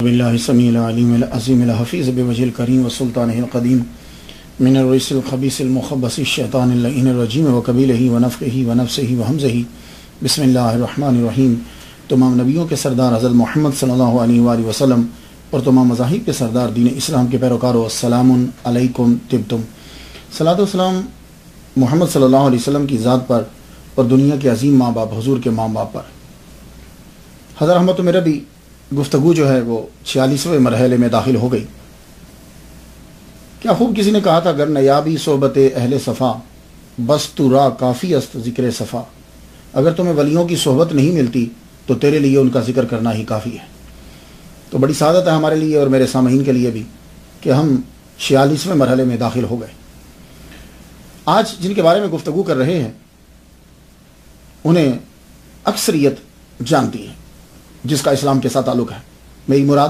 باللہ السمیع العلیم العظیم الحفیظ بوجہ الکریم وسلطانہ القدیم من الرجس الخبیث المخبث الشیطان اللعین الرجیم وقبیلہ ونفخہ ونفسہ وہمزہ بسم اللہ الرحمن الرحیم۔ تمام نبیوں کے سردار حضرت محمد صلی اللہ علیہ وآلہ وسلم اور تمام مذاہب کے سردار دین اسلام کے پیروکاروں، السلام علیکم طبتم۔ صلاۃ و سلام محمد صلی اللہ علیہ وسلم کی ذات پر اور دنیا کے عظیم ماں باپ حضور کے ماں باپ پر۔ حضرت احمد میرا بھی گفتگو جو ہے وہ 46ویں مرحلے میں داخل ہو گئی۔ کیا خوب کسی نے کہا تھا، گر نیابی صحبت اہل صفا بس تو را کافی است ذکر صفا۔ اگر تمہیں ولیوں کی صحبت نہیں ملتی تو تیرے لیے ان کا ذکر کرنا ہی کافی ہے۔ تو بڑی سعادت ہے ہمارے لیے اور میرے سامعین کے لیے بھی کہ ہم 46ویں مرحلے میں داخل ہو گئے۔ آج جن کے بارے میں گفتگو کر رہے ہیں انہیں اکثریت جانتی ہے جس کا اسلام کے ساتھ تعلق ہے۔ میری مراد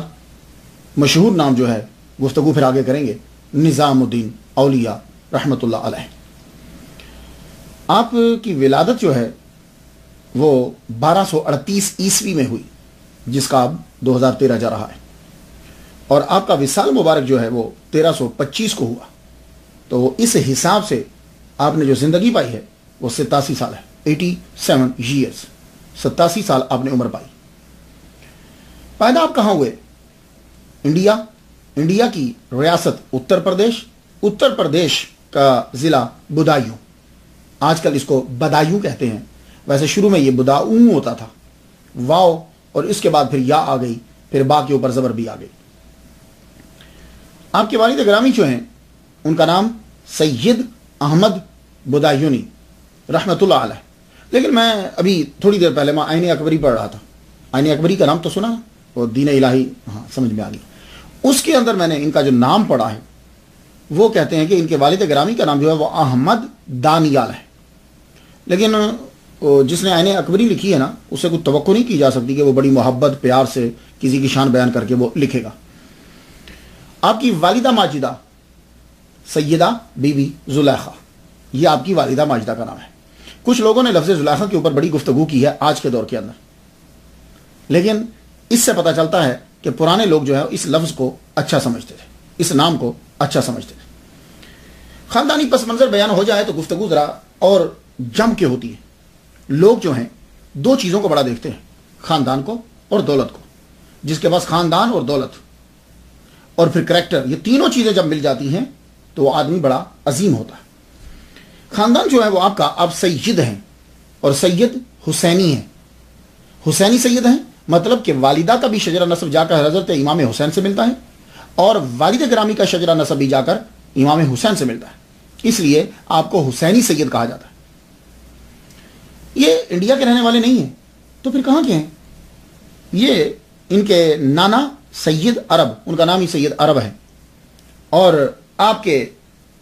مشہور نام جو ہے، گفتگو پھر آگے کریں گے، نظام الدین اولیاء رحمۃ اللہ علیہ۔ آپ کی ولادت جو ہے وہ 1238 عیسوی میں ہوئی، جس کا اب 2013 جا رہا ہے، اور آپ کا وصال مبارک جو ہے وہ 1325 کو ہوا۔ تو اس حساب سے آپ نے جو زندگی پائی ہے وہ 87 سال ہے، 87 ایئرس، 87 سال آپ نے عمر پائی۔ پیدا آپ کہاں ہوئے؟ انڈیا کی ریاست اتر پردیش کا ضلع بدایوں، آج کل اس کو بدایوں کہتے ہیں، ویسے شروع میں یہ بداؤں ہوتا تھا، واو اور اس کے بعد پھر یا آ گئی، پھر با کے اوپر زبر بھی آ گئی۔ آپ کے والد گرامی جو ہیں ان کا نام سید احمد بدایونی رحمۃ اللہ علیہ۔ لیکن میں ابھی تھوڑی دیر پہلے میں آئین اکبری پڑھ رہا تھا۔ آئین اکبری کا نام تو سنا، وہ دین الہی، ہاں سمجھ میں آ گیا۔ اس کے اندر میں نے ان کا جو نام پڑھا ہے وہ کہتے ہیں کہ ان کے والد گرامی کا نام جو ہے وہ احمد دانیال ہے، لیکن جس نے آئین اکبری لکھی ہے نا، اسے کوئی توقع نہیں کی جا سکتی کہ وہ بڑی محبت پیار سے کسی کی شان بیان کر کے وہ لکھے گا۔ آپ کی والدہ ماجدہ سیدہ بی بی زلیخا، یہ آپ کی والدہ ماجدہ کا نام ہے۔ کچھ لوگوں نے لفظ زلیخا کے اوپر بڑی گفتگو کی ہے آج کے دور کے اندر، لیکن اس سے پتہ چلتا ہے کہ پرانے لوگ جو ہے اس لفظ کو اچھا سمجھتے تھے، اس نام کو اچھا سمجھتے تھے۔ خاندانی پس منظر بیان ہو جائے تو گفتگو ذرا اور جم کے ہوتی ہے۔ لوگ جو ہیں دو چیزوں کو بڑا دیکھتے ہیں، خاندان کو اور دولت کو۔ جس کے پاس خاندان اور دولت اور پھر کریکٹر، یہ تینوں چیزیں جب مل جاتی ہیں تو وہ آدمی بڑا عظیم ہوتا ہے۔ خاندان جو ہے وہ آپ سید ہیں، اور سید حسینی ہیں، حسینی سید ہیں، مطلب کہ والدہ کا بھی شجرہ نسب جا کر حضرت امام حسین سے ملتا ہے، اور والد گرامی کا شجرہ نسب بھی جا کر امام حسین سے ملتا ہے، اس لیے آپ کو حسینی سید کہا جاتا ہے۔ یہ انڈیا کے رہنے والے نہیں ہیں تو پھر کہاں کے ہیں؟ یہ ان کے نانا سید عرب، ان کا نام ہی سید عرب ہے، اور آپ کے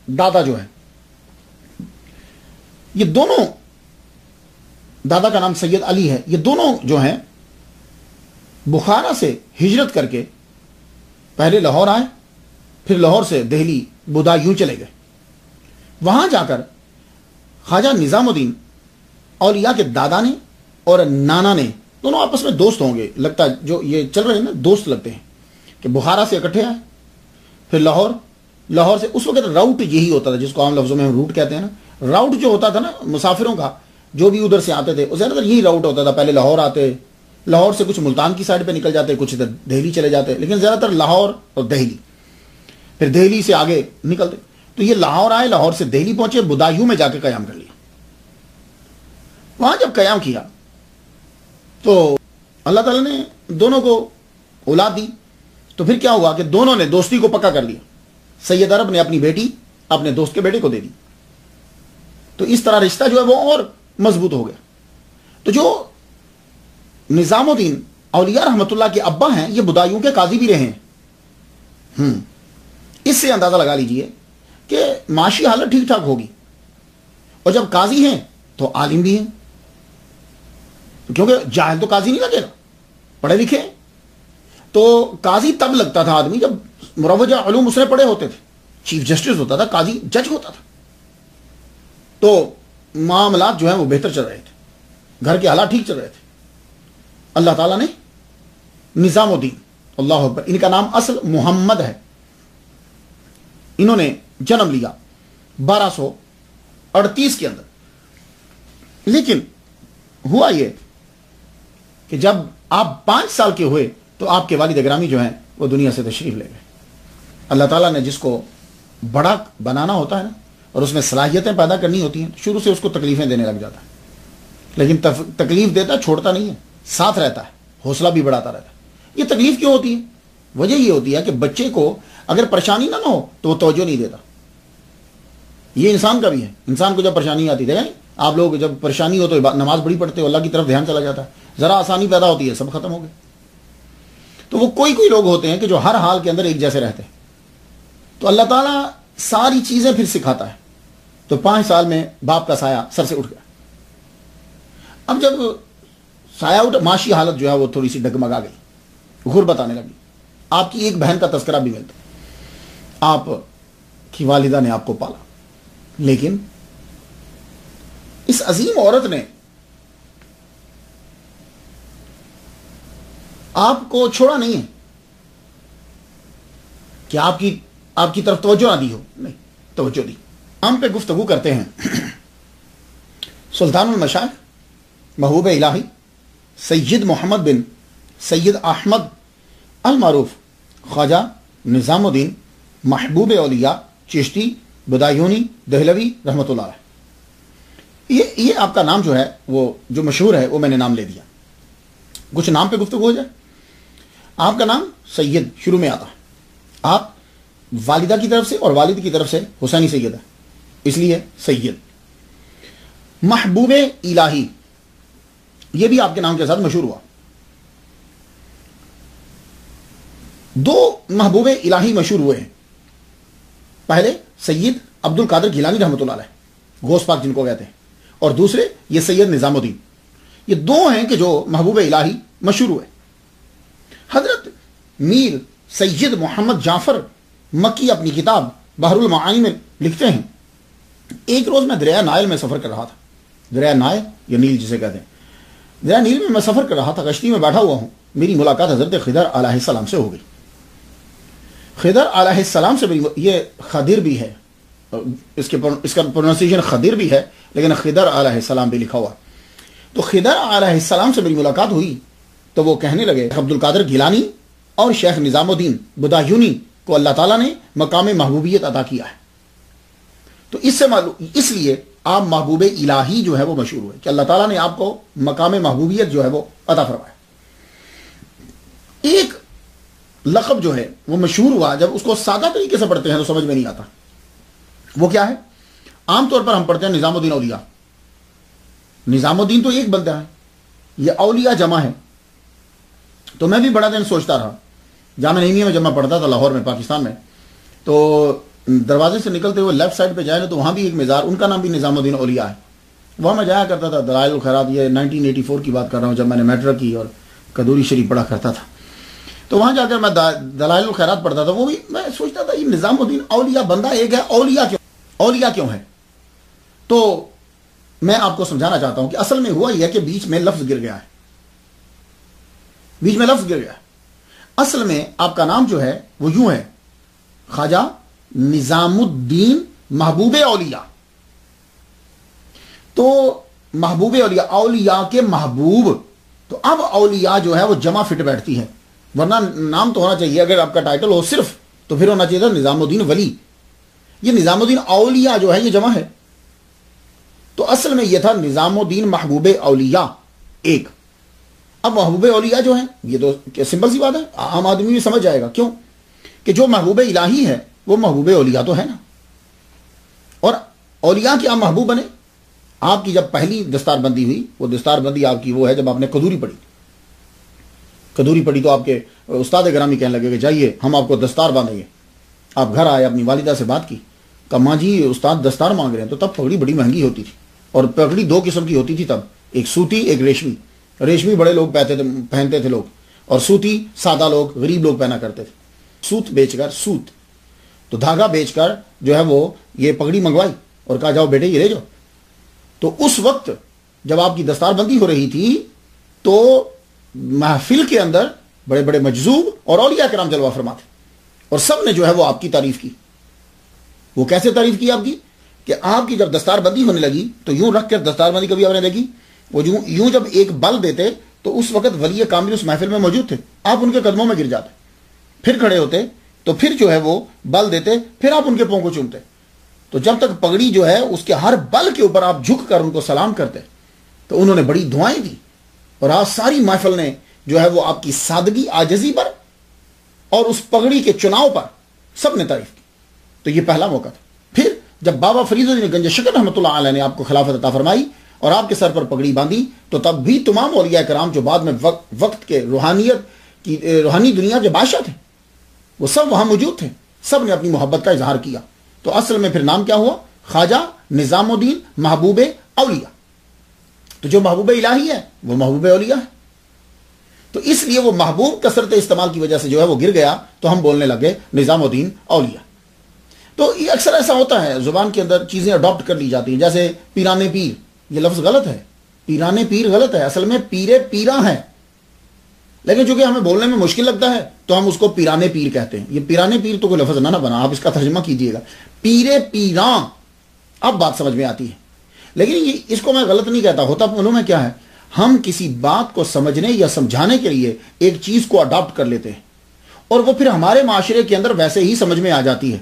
دادا جو ہے، یہ دونوں، دادا کا نام سید علی ہے، یہ دونوں جو ہیں بخارا سے ہجرت کر کے پہلے لاہور آئے، پھر لاہور سے دہلی بدایوں چلے گئے۔ وہاں جا کر خواجہ نظام الدین اولیاء کے دادا نے اور نانا نے، دونوں آپس میں دوست ہوں گے، لگتا ہے جو یہ چل رہے ہیں نا دوست لگتے ہیں، کہ بخارا سے اکٹھے آئے، پھر لاہور سے، اس وقت راؤٹ یہی ہوتا تھا جس کو عام لفظوں میں ہم روٹ کہتے ہیں نا، راؤٹ جو ہوتا تھا نا مسافروں کا، جو بھی ادھر سے آتے تھے زیادہ تر یہی راؤٹ ہوتا تھا۔ پہلے لاہور آتے، لاہور سے کچھ ملتان کی سائڈ پہ نکل جاتے، کچھ ادھر دہلی چلے جاتے، لیکن زیادہ تر لاہور اور دہلی، پھر دہلی سے آگے نکلتے۔ تو یہ لاہور آئے، لاہور سے دہلی پہنچے، بدایوں میں جا کے قیام کر لیا۔ وہاں جب قیام کیا تو اللہ تعالیٰ نے دونوں کو اولاد دی، تو پھر کیا ہوا کہ دونوں نے دوستی کو پکا کر لیا۔ سید عرب نے اپنی بیٹی اپنے دوست کے بیٹے کو دے دی، تو اس طرح رشتہ جو ہے وہ اور مضبوط ہو گیا۔ تو جو نظام الدین اولیاء رحمۃ اللہ کے ابا ہیں، یہ بدایوں کے قاضی بھی رہے ہیں۔ اس سے اندازہ لگا لیجئے کہ معاشی حالت ٹھیک ٹھاک ہوگی، اور جب قاضی ہیں تو عالم بھی ہیں، کیونکہ جاہل تو قاضی نہیں لگے گا، پڑھے لکھے۔ تو قاضی تب لگتا تھا آدمی جب مروجہ علوم اس نے پڑھے ہوتے تھے، چیف جسٹس ہوتا تھا، قاضی جج ہوتا تھا، تو معاملات جو ہیں وہ بہتر چل رہے تھے، گھر کے حالات ٹھیک چل رہے تھے۔ اللہ تعالیٰ نے نظام الدین اللہ اکبر. ان کا نام اصل محمد ہے. انہوں نے جنم لیا 1238 کے اندر. لیکن ہوا یہ کہ جب آپ 5 سال کے ہوئے تو آپ کے والد گرامی جو ہیں وہ دنیا سے تشریف لے گئے. اللہ تعالیٰ نے جس کو بڑا بنانا ہوتا ہے نا اور اس میں صلاحیتیں پیدا کرنی ہوتی ہیں شروع سے اس کو تکلیفیں دینے لگ جاتا ہے. لیکن تکلیف دیتا چھوڑتا نہیں ہے, ساتھ رہتا ہے, حوصلہ بھی بڑھاتا رہتا ہے. یہ تکلیف کیوں ہوتی ہے؟ وجہ یہ ہوتی ہے کہ بچے کو اگر پریشانی نہ ہو تو وہ توجہ نہیں دیتا. یہ انسان کا بھی ہے. انسان کو جب پریشانی آتی ہے آپ لوگ جب پریشانی ہو تو نماز بڑی پڑھتے ہو, اللہ کی طرف دھیان چلا جاتا ہے, ذرا آسانی پیدا ہوتی ہے سب ختم ہو گئے. تو وہ کوئی لوگ ہوتے ہیں کہ جو ہر حال کے اندر ایک جیسے رہتے ہیں. تو اللہ تعالیٰ ساری چیزیں پھر سکھاتا ہے. تو 5 سال میں باپ کا سایہ سر سے اٹھ گیا. اب جب سایہ اٹھا, معاشی حالت جو ہے وہ تھوڑی سی ڈگمگا گئی, غربت آنے لگی. آپ کی ایک بہن کا تذکرہ بھی ملتا, آپ کی والدہ نے آپ کو پالا, لیکن اس عظیم عورت نے آپ کو چھوڑا نہیں ہے کہ آپ کی طرف توجہ نہ دی ہو. نہیں, توجہ دی. ہم پہ گفتگو کرتے ہیں سلطان المشائخ محبوب الہی سید محمد بن سید احمد المعروف خواجہ نظام الدین محبوب اولیاء چشتی بدایونی دہلوی رحمۃ اللہ علیہ. یہ آپ کا نام جو ہے وہ جو مشہور ہے وہ میں نے نام لے دیا. کچھ نام پہ گفتگو ہو جائے. آپ کا نام سید شروع میں آتا ہے. آپ والدہ کی طرف سے اور والد کی طرف سے حسینی سید ہے, اس لیے سید. محبوب الہی یہ بھی آپ کے نام کے ساتھ مشہور ہوا. 2 محبوب الہی مشہور ہوئے ہیں. پہلے سید عبد القادر گیلانی رحمۃ اللہ علیہ, غوث پاک جن کو کہتے ہیں, اور دوسرے یہ سید نظام الدین. یہ 2 ہیں کہ جو محبوب الہی مشہور ہوئے. حضرت میر سید محمد جعفر مکی اپنی کتاب بحر المعانی میں لکھتے ہیں, ایک روز میں دریا نائل میں سفر کر رہا تھا. دریا نائل یا نیل جسے کہتے ہیں, دریا نیل میں سفر کر رہا تھا, کشتی میں بیٹھا ہوا ہوں. میری ملاقات حضرت خضر علیہ السلام سے ہو گئی. خضر علیہ السلام سے یہ خضر بھی ہے, اس کا پروننسیشن خضر بھی ہے, لیکن خضر علیہ السلام بھی لکھا ہوا. تو خضر علیہ السلام سے میری ملاقات ہوئی تو وہ کہنے لگے عبد القادر گیلانی اور شیخ نظام الدین بدایونی کو اللہ تعالیٰ نے مقام محبوبیت عطا کیا ہے. تو اس لیے آپ محبوب الہی جو ہے وہ مشہور ہوئے کہ اللہ تعالیٰ نے آپ کو مقام محبوبیت جو ہے وہ عطا فرمایا. ایک لقب جو ہے وہ مشہور ہوا, جب اس کو سادہ طریقے سے پڑھتے ہیں تو سمجھ میں نہیں آتا. وہ کیا ہے؟ عام طور پر ہم پڑھتے ہیں نظام الدین اولیاء. نظام الدین تو ایک بندہ ہے, یہ اولیاء جمع ہے. تو میں بھی بڑا دن سوچتا رہا, جامعہ نعیمیہ میں جب میں پڑھتا تھا لاہور میں پاکستان میں, تو دروازے سے نکلتے ہوئے لیفٹ سائڈ پہ جائے تو وہاں بھی ایک مزار, ان کا نام بھی نظام الدین اولیاء ہے. وہاں میں جایا کرتا تھا. دلائل الخیرات, یہ 1984 کی بات کر رہا ہوں, جب میں نے میٹرک کی اور قدوری شریف پڑھا کرتا تھا. تو وہاں جا کر میں دلائل الخیرات پڑھتا تھا. وہ بھی میں سوچتا تھا یہ نظام الدین اولیاء بندہ ایک ہے, اولیاء کیوں ہے؟ تو میں آپ کو سمجھانا چاہتا ہوں کہ اصل میں ہوا یہ ہے کہ بیچ میں لفظ گر گیا ہے. اصل میں آپ کا نام جو ہے وہ یوں ہے, خواجہ نظام الدین محبوب اولیاء. تو محبوب اولیاء, اولیاء کے محبوب. تو اب اولیاء جو ہے وہ جمع فٹ بیٹھتی ہے, ورنہ نام تو ہونا چاہیے, اگر آپ کا ٹائٹل ہو صرف تو پھر ہونا چاہیے تھا نظام الدین ولی. یہ نظام الدین اولیاء جو ہے یہ جمع ہے. تو اصل میں یہ تھا نظام الدین محبوب اولیاء ایک. اب محبوب اولیاء جو ہیں یہ تو سمپل سی بات ہے, عام آدمی بھی سمجھ جائے گا. کیوں کہ جو محبوب الہی ہے وہ محبوب اولیاء تو ہے نا. اور اولیاء کے آپ محبوب بنے. آپ کی جب پہلی دستار بندی ہوئی, وہ دستار بندی آپ کی وہ ہے جب آپ نے قدوری پڑھی تو آپ کے استاد گرامی کہنے لگے کہ جائیے ہم آپ کو دستار باندھیں گے. آپ گھر آئے, اپنی والدہ سے بات کی, کہا ماں جی استاد دستار مانگ رہے ہیں. تو تب پگڑی بڑی مہنگی ہوتی تھی, اور پگڑی 2 قسم کی ہوتی تھی تب, ایک سوتی ایک ریشمی. ریشمی بڑے لوگ پہنتے تھے لوگ, اور سوتی سادہ لوگ غریب لوگ پہنا کرتے تھے. سوت تو دھاگا بیچ کر جو ہے وہ یہ پگڑی منگوائی اور کہا جاؤ بیٹے یہ لے جاؤ. تو اس وقت جب آپ کی دستار بندی ہو رہی تھی تو محفل کے اندر بڑے بڑے مجذوب اور اولیاء کرام جلوہ فرما تھے، اور سب نے جو ہے وہ آپ کی تعریف کی۔ وہ کیسے تعریف کی آپ کی؟ کہ آپ کی جب دستار بندی ہونے لگی تو یوں رکھ کر دستار بندی کبھی آپ نے دیکھی؟ وہ یوں جب ایک بل دیتے تو اس وقت ولی کامل اس محفل میں موجود تھے، آپ ان کے قدموں میں گر جاتے، پھر کھڑے ہوتے تو پھر جو ہے وہ بل دیتے، پھر آپ ان کے پاؤں کو چومتے، تو جب تک پگڑی جو ہے اس کے ہر بل کے اوپر آپ جھک کر ان کو سلام کرتے، تو انہوں نے بڑی دعائیں دی، اور آج ساری محفل نے جو ہے وہ آپ کی سادگی، عاجزی پر اور اس پگڑی کے چناؤ پر سب نے تعریف کی۔ تو یہ پہلا موقع تھا۔ پھر جب بابا فرید الدین گنج شکر رحمۃ اللہ علیہ نے آپ کو خلافت عطا فرمائی اور آپ کے سر پر پگڑی باندھی، تو تب بھی تمام اولیاء کرام جو بعد میں وقت کے روحانی دنیا کے بادشاہ تھے، وہ سب وہاں موجود تھے، سب نے اپنی محبت کا اظہار کیا۔ تو اصل میں پھر نام کیا ہوا؟ خواجہ نظام الدین محبوب اولیاء۔ تو جو محبوب الہی ہے وہ محبوب اولیاء ہے، تو اس لیے وہ محبوب کثرت استعمال کی وجہ سے جو ہے وہ گر گیا، تو ہم بولنے لگے نظام الدین اولیاء۔ تو یہ اکثر ایسا ہوتا ہے، زبان کے اندر چیزیں اڈاپٹ کر لی جاتی ہیں، جیسے پیرانے پیر، یہ لفظ غلط ہے، پیرانے پیر غلط ہے، اصل میں پیرے پیرا ہے، لیکن چونکہ ہمیں بولنے میں مشکل لگتا ہے تو ہم اس کو پیرانے پیر کہتے ہیں۔ یہ پیرانے پیر تو کوئی لفظ نہ بنا، آپ اس کا ترجمہ کیجئے گا، پیرے پیراں، اب بات سمجھ میں آتی ہے۔ لیکن اس کو میں غلط نہیں کہتا، ہوتا انہوں میں کیا ہے، ہم کسی بات کو سمجھنے یا سمجھانے کے لیے ایک چیز کو اڈاپٹ کر لیتے ہیں، اور وہ پھر ہمارے معاشرے کے اندر ویسے ہی سمجھ میں آ جاتی ہے۔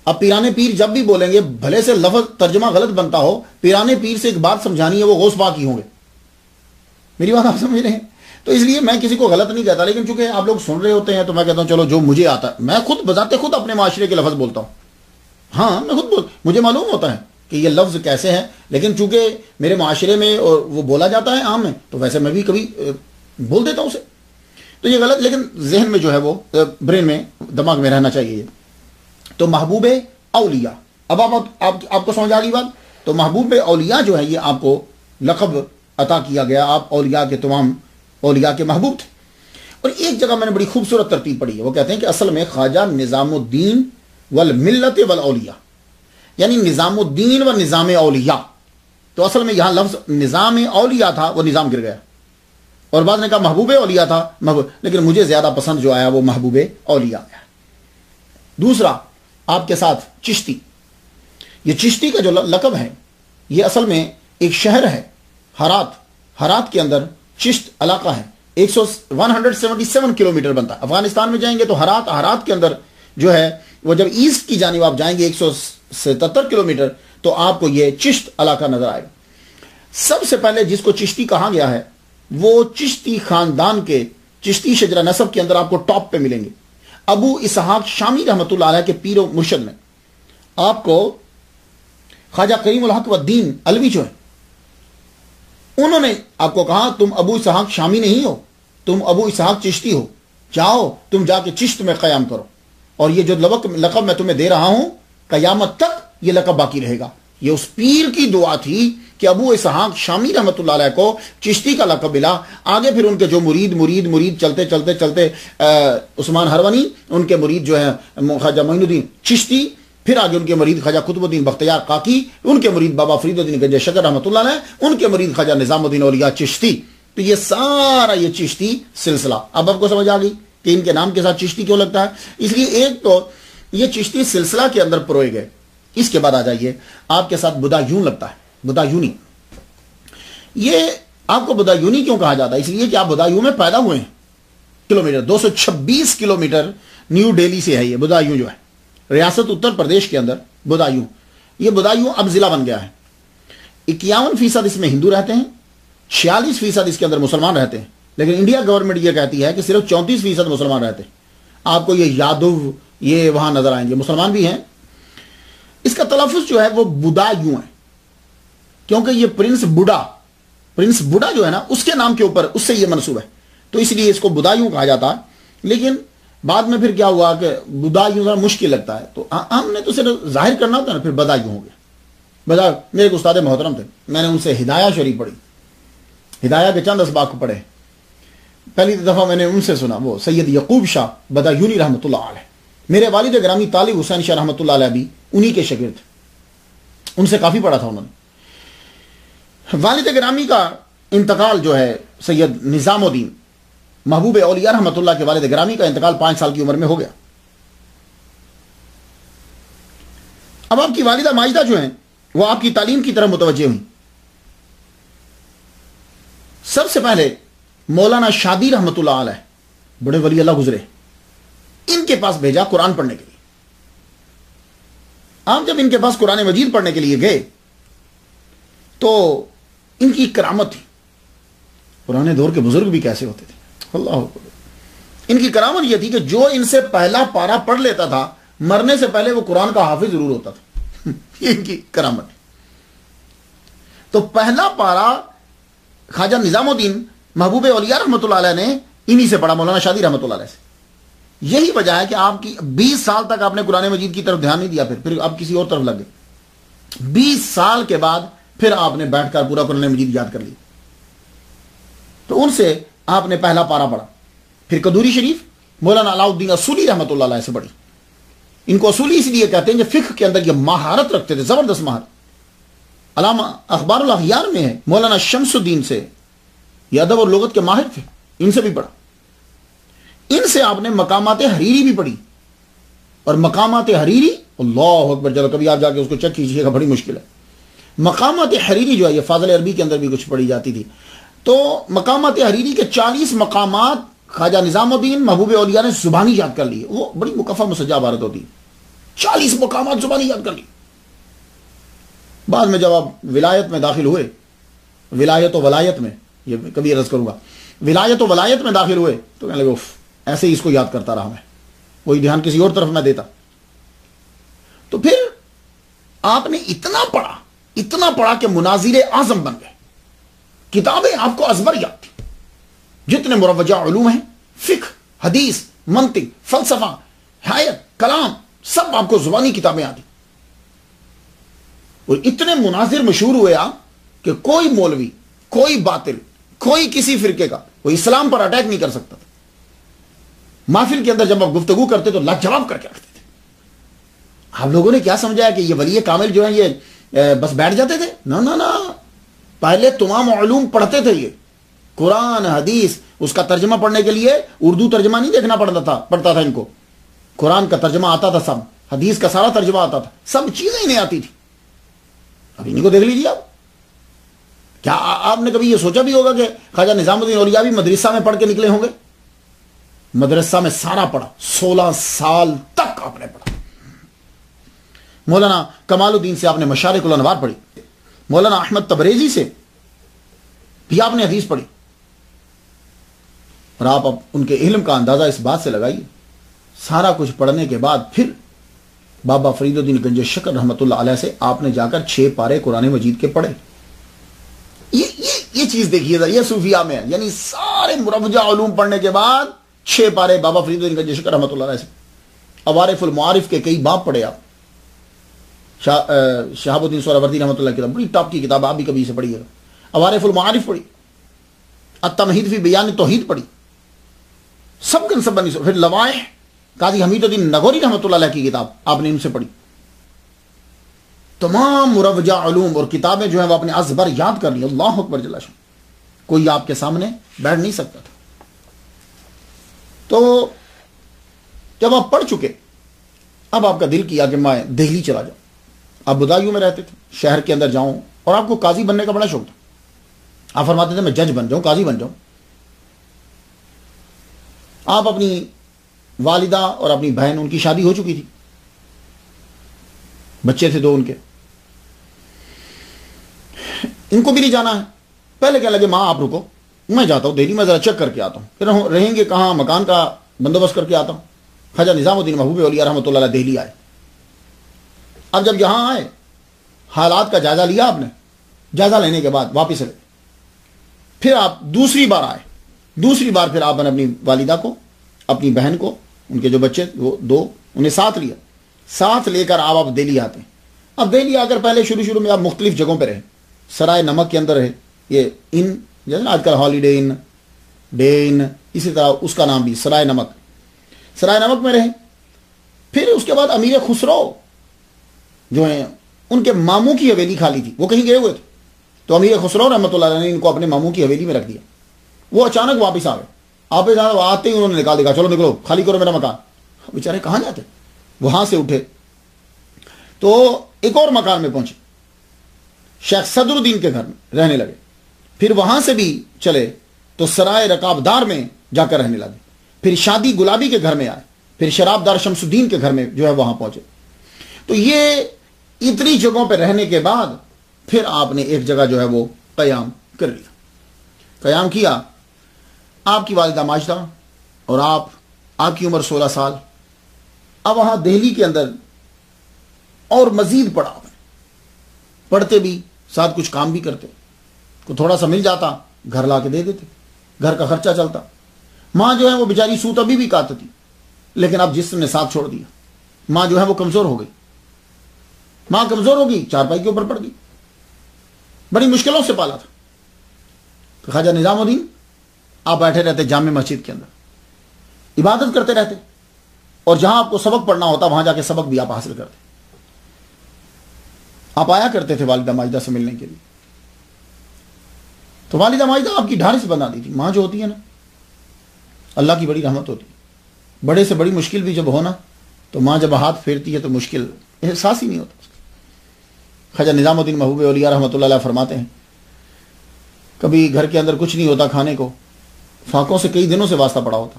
اب پیرانے پیر جب بھی بولیں گے، بھلے سے لفظ ترجمہ غلط بنتا ہو، پیرانے پیر سے ایک بات سمجھانی ہے، وہ غوث پاک ہی ہوں گے۔ میری بات آپ سمجھ رہے ہیں؟ تو اس لیے میں کسی کو غلط نہیں کہتا، لیکن چونکہ آپ لوگ سن رہے ہوتے ہیں تو میں کہتا ہوں چلو جو مجھے آتا ہے، میں خود بذات خود اپنے معاشرے کے لفظ بولتا ہوں، ہاں میں خود مجھے معلوم ہوتا ہے کہ یہ لفظ کیسے ہیں، لیکن چونکہ میرے معاشرے میں اور وہ بولا جاتا ہے عام میں، تو ویسے میں بھی کبھی بول دیتا ہوں اسے، تو یہ غلط، لیکن ذہن میں جو ہے وہ برین میں، دماغ میں رہنا چاہیے۔ تو محبوب اولیاء، اب آپ کو سمجھ آ گئی بات؟ تو محبوب اولیاء جو ہے یہ آپ کو لقب عطا کیا گیا، آپ اولیاء کے تمام اولیاء کے محبوب تھے۔ اور ایک جگہ میں نے بڑی خوبصورت ترتیب پڑھی ہے، وہ کہتے ہیں کہ اصل میں خواجہ نظام الدین والملت والاولیاء، یعنی نظام الدین و نظام اولیاء، تو اصل میں یہاں لفظ نظام اولیاء تھا، وہ نظام گر گیا، اور بعد نے کہا محبوب اولیاء تھا، لیکن مجھے زیادہ پسند جو آیا وہ محبوب اولیاء آیا۔ دوسرا آپ کے ساتھ چشتی، یہ چشتی کا جو لقب ہے یہ اصل میں ایک شہر ہے، ہرات کے اندر چشت علاقہ ہے، 177 کلومیٹر بنتا ہے۔ افغانستان میں جائیں گے تو ہرات کے اندر جو ہے وہ جب ایسٹ کی جانب آپ جائیں گے 177 کلومیٹر، تو آپ کو یہ چشت علاقہ نظر آئے گا۔ سب سے پہلے جس کو چشتی کہا گیا ہے وہ چشتی خاندان کے چشتی شجرہ نسب کے اندر آپ کو ٹاپ پہ ملیں گے۔ ابو اسحاق شامی رحمۃ اللہ علیہ کے پیر و مرشد میں آپ کو خواجہ کریم الحق والدین علوی جو ہے، انہوں نے آپ کو کہا تم ابو اسحاق شامی نہیں ہو، تم ابو اسحاق چشتی ہو، جاؤ تم جا کے چشت میں قیام کرو، اور یہ جو لقب میں تمہیں دے رہا ہوں قیامت تک یہ لقب باقی رہے گا۔ یہ اس پیر کی دعا تھی کہ ابو اسحاق شامی رحمۃ اللہ علیہ کو چشتی کا لقب ملا۔ آگے پھر ان کے جو مرید چلتے چلتے عثمان ہرونی، ان کے مرید جو ہے خواجہ معین الدین چشتی، پھر آگے ان کے مرید خواجہ قطب الدین بختیار کاکی، ان کے مرید بابا فرید الدین گنج شکر رحمۃ اللہ علیہ، ان کے مرید خواجہ نظام الدین اولیاء چشتی۔ تو یہ سارا یہ چشتی سلسلہ اب آپ کو سمجھ آ گئی کہ ان کے نام کے ساتھ چشتی کیوں لگتا ہے۔ اس لیے ایک تو یہ چشتی سلسلہ کے اندر پروئے گئے، اس کے بعد آ جائیے آپ کے ساتھ بدایون لگتا ہے، بدایونی۔ یہ آپ کو بدایونی کیوں کہا جاتا ہے؟ اس لیے کہ آپ بدایون میں پیدا ہوئے ہیں، کلومیٹر 226 کلومیٹر نیو ڈیلی سے ہے یہ بدایون جو ہے، ریاست اتر پردیش کے اندر بدایون۔ یہ بدایون اب ضلع بن گیا ہے۔ 51% اس میں ہندو رہتے ہیں، 46% اس کے اندر مسلمان رہتے ہیں، لیکن انڈیا گورنمنٹ یہ کہتی ہے کہ صرف 34% مسلمان رہتے ہیں۔ آپ کو یہ یادو یہ وہاں نظر آئیں گے، مسلمان بھی ہیں۔ اس کا تلفظ جو ہے وہ بدایوں ہے، کیونکہ یہ پرنس بوڑھا جو ہے نا اس کے نام کے اوپر اس سے یہ منسوب ہے، تو اس لیے اس کو بدایوں کہا جاتا ہے۔ لیکن بعد میں پھر کیا ہوا کہ بدایوں ذرا مشکل لگتا ہے، تو ہم نے تو صرف ظاہر کرنا ہوتا ہے نا، پھر بدایوں ہو گیا۔ میرے ایک استاد محترم تھے، میں نے ان سے ہدایہ شریف پڑھی، ہدایہ کے چند اسباق پڑھے۔ پہلی دفعہ میں نے ان سے سنا، وہ سید یعقوب شاہ بدایونی رحمۃ اللہ علیہ، میرے والد گرامی طالب حسین شاہ رحمۃ اللہ علیہ بھی انہی کے شاگرد تھے، ان سے کافی پڑھا تھا انہوں نے۔ والد گرامی کا انتقال جو ہے سید نظام الدین محبوب اولیاء رحمۃ اللہ کے والد گرامی کا انتقال 5 سال کی عمر میں ہو گیا. اب آپ کی والدہ ماجدہ جو ہیں وہ آپ کی تعلیم کی طرف متوجہ ہوئی. سب سے پہلے مولانا شادی رحمۃ اللہ علیہ بڑے ولی اللہ گزرے، ان کے پاس بھیجا قرآن پڑھنے کے لیے. آپ جب ان کے پاس قرآن مجید پڑھنے کے لیے گئے تو ان کی کرامت تھی. پرانے دور کے بزرگ بھی کیسے ہوتے تھے، اللہ اکبر. ان کی کرامت یہ تھی کہ جو ان سے پہلا پارا پڑھ لیتا تھا مرنے سے پہلے وہ قرآن کا حافظ ضرور ہوتا تھا. یہ ان کی کرامت. تو پہلا پارا خواجہ نظام الدین محبوب اولیاء رحمۃ اللہ علیہ نے انہی سے پڑھا، مولانا شادی رحمۃ اللہ علیہ سے. یہی وجہ ہے کہ آپ کی 20 سال تک آپ نے قرآن مجید کی طرف دھیان نہیں دیا، پھر آپ کسی اور طرف لگ گئے. 20 سال کے بعد پھر آپ نے بیٹھ کر پورا قرآن مجید یاد کر لی. تو ان سے آپ نے پہلا پارا پڑھا. پھر قدوری شریف مولانا علاؤ الدین اصولی رحمۃ اللہ علیہ سے پڑھی. ان کو اصولی اس لیے کہتے ہیں کہ فقہ کے اندر یہ مہارت رکھتے تھے، زبردست مہارت. علامہ اخبار الاغیار میں ہے مولانا شمس الدین سے، یہ ادب اور لغت کے ماہر تھے، ان سے بھی پڑھا. ان سے آپ نے مقامات حریری بھی پڑھی. اور مقامات حریری اللہ اکبر، چلو کبھی آپ جا کے اس کو چیک کیجیے گا، بڑی مشکل ہے. مقامات حریری جو ہے یہ فاضل عربی کے اندر بھی کچھ پڑھی جاتی تھی. تو مقامات حریری کے 40 مقامات خواجہ نظام الدین محبوب اولیاء نے زبانی یاد کر لی. وہ بڑی مکفہ مسجع عبارت ہوتی، 40 مقامات زبانی یاد کر لی. بعد میں جب آپ ولایت میں داخل ہوئے، ولایت و ولایت میں، یہ کبھی عرض کروں گا، ولایت و ولایت میں داخل ہوئے تو کہنے لگے ایسے ہی اس کو یاد کرتا رہا میں، وہی دھیان کسی اور طرف میں دیتا. تو پھر آپ نے اتنا پڑھا کہ مناظر اعظم بن گئے. کتابیں آپ کو ازبر یاد تھی. جتنے مروجہ علوم ہیں، فقہ، حدیث، منطق، فلسفہ، حیات، کلام، سب آپ کو زبانی کتابیں آتی. اور اتنے مناظر مشہور ہوئے آپ کہ کوئی مولوی، کوئی باطل، کوئی کسی فرقے کا وہ اسلام پر اٹیک نہیں کر سکتا تھا. محفل کے اندر جب آپ گفتگو کرتے تو لاجواب کر کے رکھتے تھے. آپ لوگوں نے کیا سمجھا کہ یہ ولی کامل جو ہیں یہ بس بیٹھ جاتے تھے؟ نہ، پہلے تمام علوم پڑھتے تھے. یہ قرآن حدیث اس کا ترجمہ پڑھنے کے لیے اردو ترجمہ نہیں دیکھنا پڑتا تھا ان کو. قرآن کا ترجمہ آتا تھا، سب حدیث کا سارا ترجمہ آتا تھا، سب چیزیں انہیں آتی تھی. اب انہیں کو دیکھ لیجیے آپ. کیا آپ نے کبھی یہ سوچا بھی ہوگا کہ خواجہ نظام الدین اولیاء بھی مدرسہ میں پڑھ کے نکلے ہوں گے؟ مدرسہ میں سارا پڑھا، 16 سال تک آپ نے پڑھا. مولانا کمال الدین سے آپ نے مشارق الانوار پڑھی. مولانا احمد تبریزی سے بھی آپ نے حدیث پڑھی. اور آپ اب ان کے علم کا اندازہ اس بات سے لگائیے، سارا کچھ پڑھنے کے بعد پھر بابا فرید الدین گنج شکر رحمۃ اللہ علیہ سے آپ نے جا کر 6 پارے قرآن مجید کے پڑھے. یہ چیز دیکھیے ذرا، یہ صوفیہ میں ہے. یعنی سارے مروجہ علوم پڑھنے کے بعد 6 پارے بابا فرید الدین گنج شکر رحمۃ اللہ علیہ سے. عوارف المعارف کے کئی باب پڑھے آپ. شہاب الدین سہروردی رحمۃ اللہ کی کتاب، بڑی ٹاپ کی کتاب، آپ بھی کبھی اسے پڑھیے گا. عوارف المعارف پڑھی، التمہید فی بیان توحید پڑھی، سب کن سب بنی. پھر لوائح قاضی حمید الدین نگوری رحمۃ اللہ علیہ کی کتاب آپ نے ان سے پڑھی. تمام مروجہ علوم اور کتابیں جو ہیں وہ اپنے ازبر یاد کر لی. اللہ اکبر جل شان. کوئی آپ کے سامنے بیٹھ نہیں سکتا تھا. تو جب آپ پڑھ چکے، اب آپ کا دل کیا کہ میں دہلی چلا جاؤں. آپ بدایوں میں رہتے تھے، شہر کے اندر جاؤں، اور آپ کو قاضی بننے کا بڑا شوق تھا. آپ فرماتے تھے میں جج بن جاؤں، قاضی بن جاؤں. آپ اپنی والدہ اور اپنی بہن، ان کی شادی ہو چکی تھی، بچے تھے 2 ان کے. ان کو بھی نہیں جانا ہے. پہلے کہنے لگے ماں آپ رکو، میں جاتا ہوں دہلی، میں ذرا چیک کر کے آتا ہوں، پھر رہیں گے کہاں، مکان کا بندوبست کر کے آتا ہوں. خواجہ نظام الدین محبوب اولیاء رحمۃ اللہ علیہ دہلی آئے. اب جب یہاں آئے، حالات کا جائزہ لیا آپ نے. جائزہ لینے کے بعد واپس آئے. پھر آپ دوسری بار آئے. دوسری بار پھر آپ نے اپنی والدہ کو، اپنی بہن کو، ان کے جو بچے وہ 2، انہیں ساتھ لیا. ساتھ لے کر آپ دہلی آتے ہیں. اب دہلی آ کر پہلے شروع میں آپ مختلف جگہوں پہ رہے. سرائے نمک کے اندر رہے، یہ ان جیسے آج کل ہالیڈے ان، ڈے ان، اسی طرح اس کا نام بھی سرائے نمک. سرائے نمک میں رہے. پھر اس کے بعد امیر خسرو جو ہیں، ان کے ماموں کی حویلی خالی تھی، وہ کہیں گئے ہوئے تھے، تو امیر خسرو رحمۃ اللہ علیہ نے ان کو اپنے ماموں کی حویلی میں رکھ دیا. وہ اچانک واپس آ گئے. آپ آتے ہی انہوں نے نکال دیا، چلو نکلو، خالی کرو میرا مکان۔ بیچارے کہاں جاتے؟ وہاں سے اٹھے تو ایک اور مکان میں پہنچے، شیخ صدر الدین کے گھر میں رہنے لگے۔ پھر وہاں سے بھی چلے تو سرائے رکابدار میں جا کر رہنے لگے۔ پھر شادی گلابی کے گھر میں آئے، پھر شراب دار شمس الدین کے گھر میں جو ہے وہاں پہنچے۔ تو یہ اتنی جگہوں پہ رہنے کے بعد پھر آپ نے ایک جگہ جو ہے وہ قیام کر لیا۔ قیام کیا، آپ کی والدہ ماجدہ اور آپ کی عمر 16 سال۔ اب وہاں دہلی کے اندر اور مزید پڑھا، پڑھتے بھی ساتھ کچھ کام بھی کرتے، کو تھوڑا سا مل جاتا گھر لا کے دے دیتے، گھر کا خرچہ چلتا۔ ماں جو ہے وہ بیچاری سوت ابھی بھی کاٹتی، لیکن اب جسم نے ساتھ چھوڑ دیا، ماں جو ہے وہ کمزور ہو گئی۔ ماں کمزور ہو گئی، چارپائی کے اوپر پڑ گئی، بڑی مشکلوں سے پالا تھا۔ تو خواجہ نظام الدین آپ بیٹھے رہتے جامع مسجد کے اندر، عبادت کرتے رہتے، اور جہاں آپ کو سبق پڑھنا ہوتا وہاں جا کے سبق بھی آپ حاصل کرتے۔ آپ آیا کرتے تھے والدہ ماجدہ سے ملنے کے لیے، تو والدہ ماجدہ آپ کی ڈھارس بنا دی تھی۔ ماں جو ہوتی ہے نا، اللہ کی بڑی رحمت ہوتی ہے، بڑے سے بڑی مشکل بھی جب ہونا تو ماں جب ہاتھ پھیرتی ہے تو مشکل احساس ہی نہیں ہوتا۔ خواجہ نظام الدین محبوب اولیاء رحمۃ اللہ علیہ فرماتے ہیں، کبھی گھر کے اندر کچھ نہیں ہوتا کھانے کو، فاقوں سے کئی دنوں سے واسطہ پڑا ہوتا،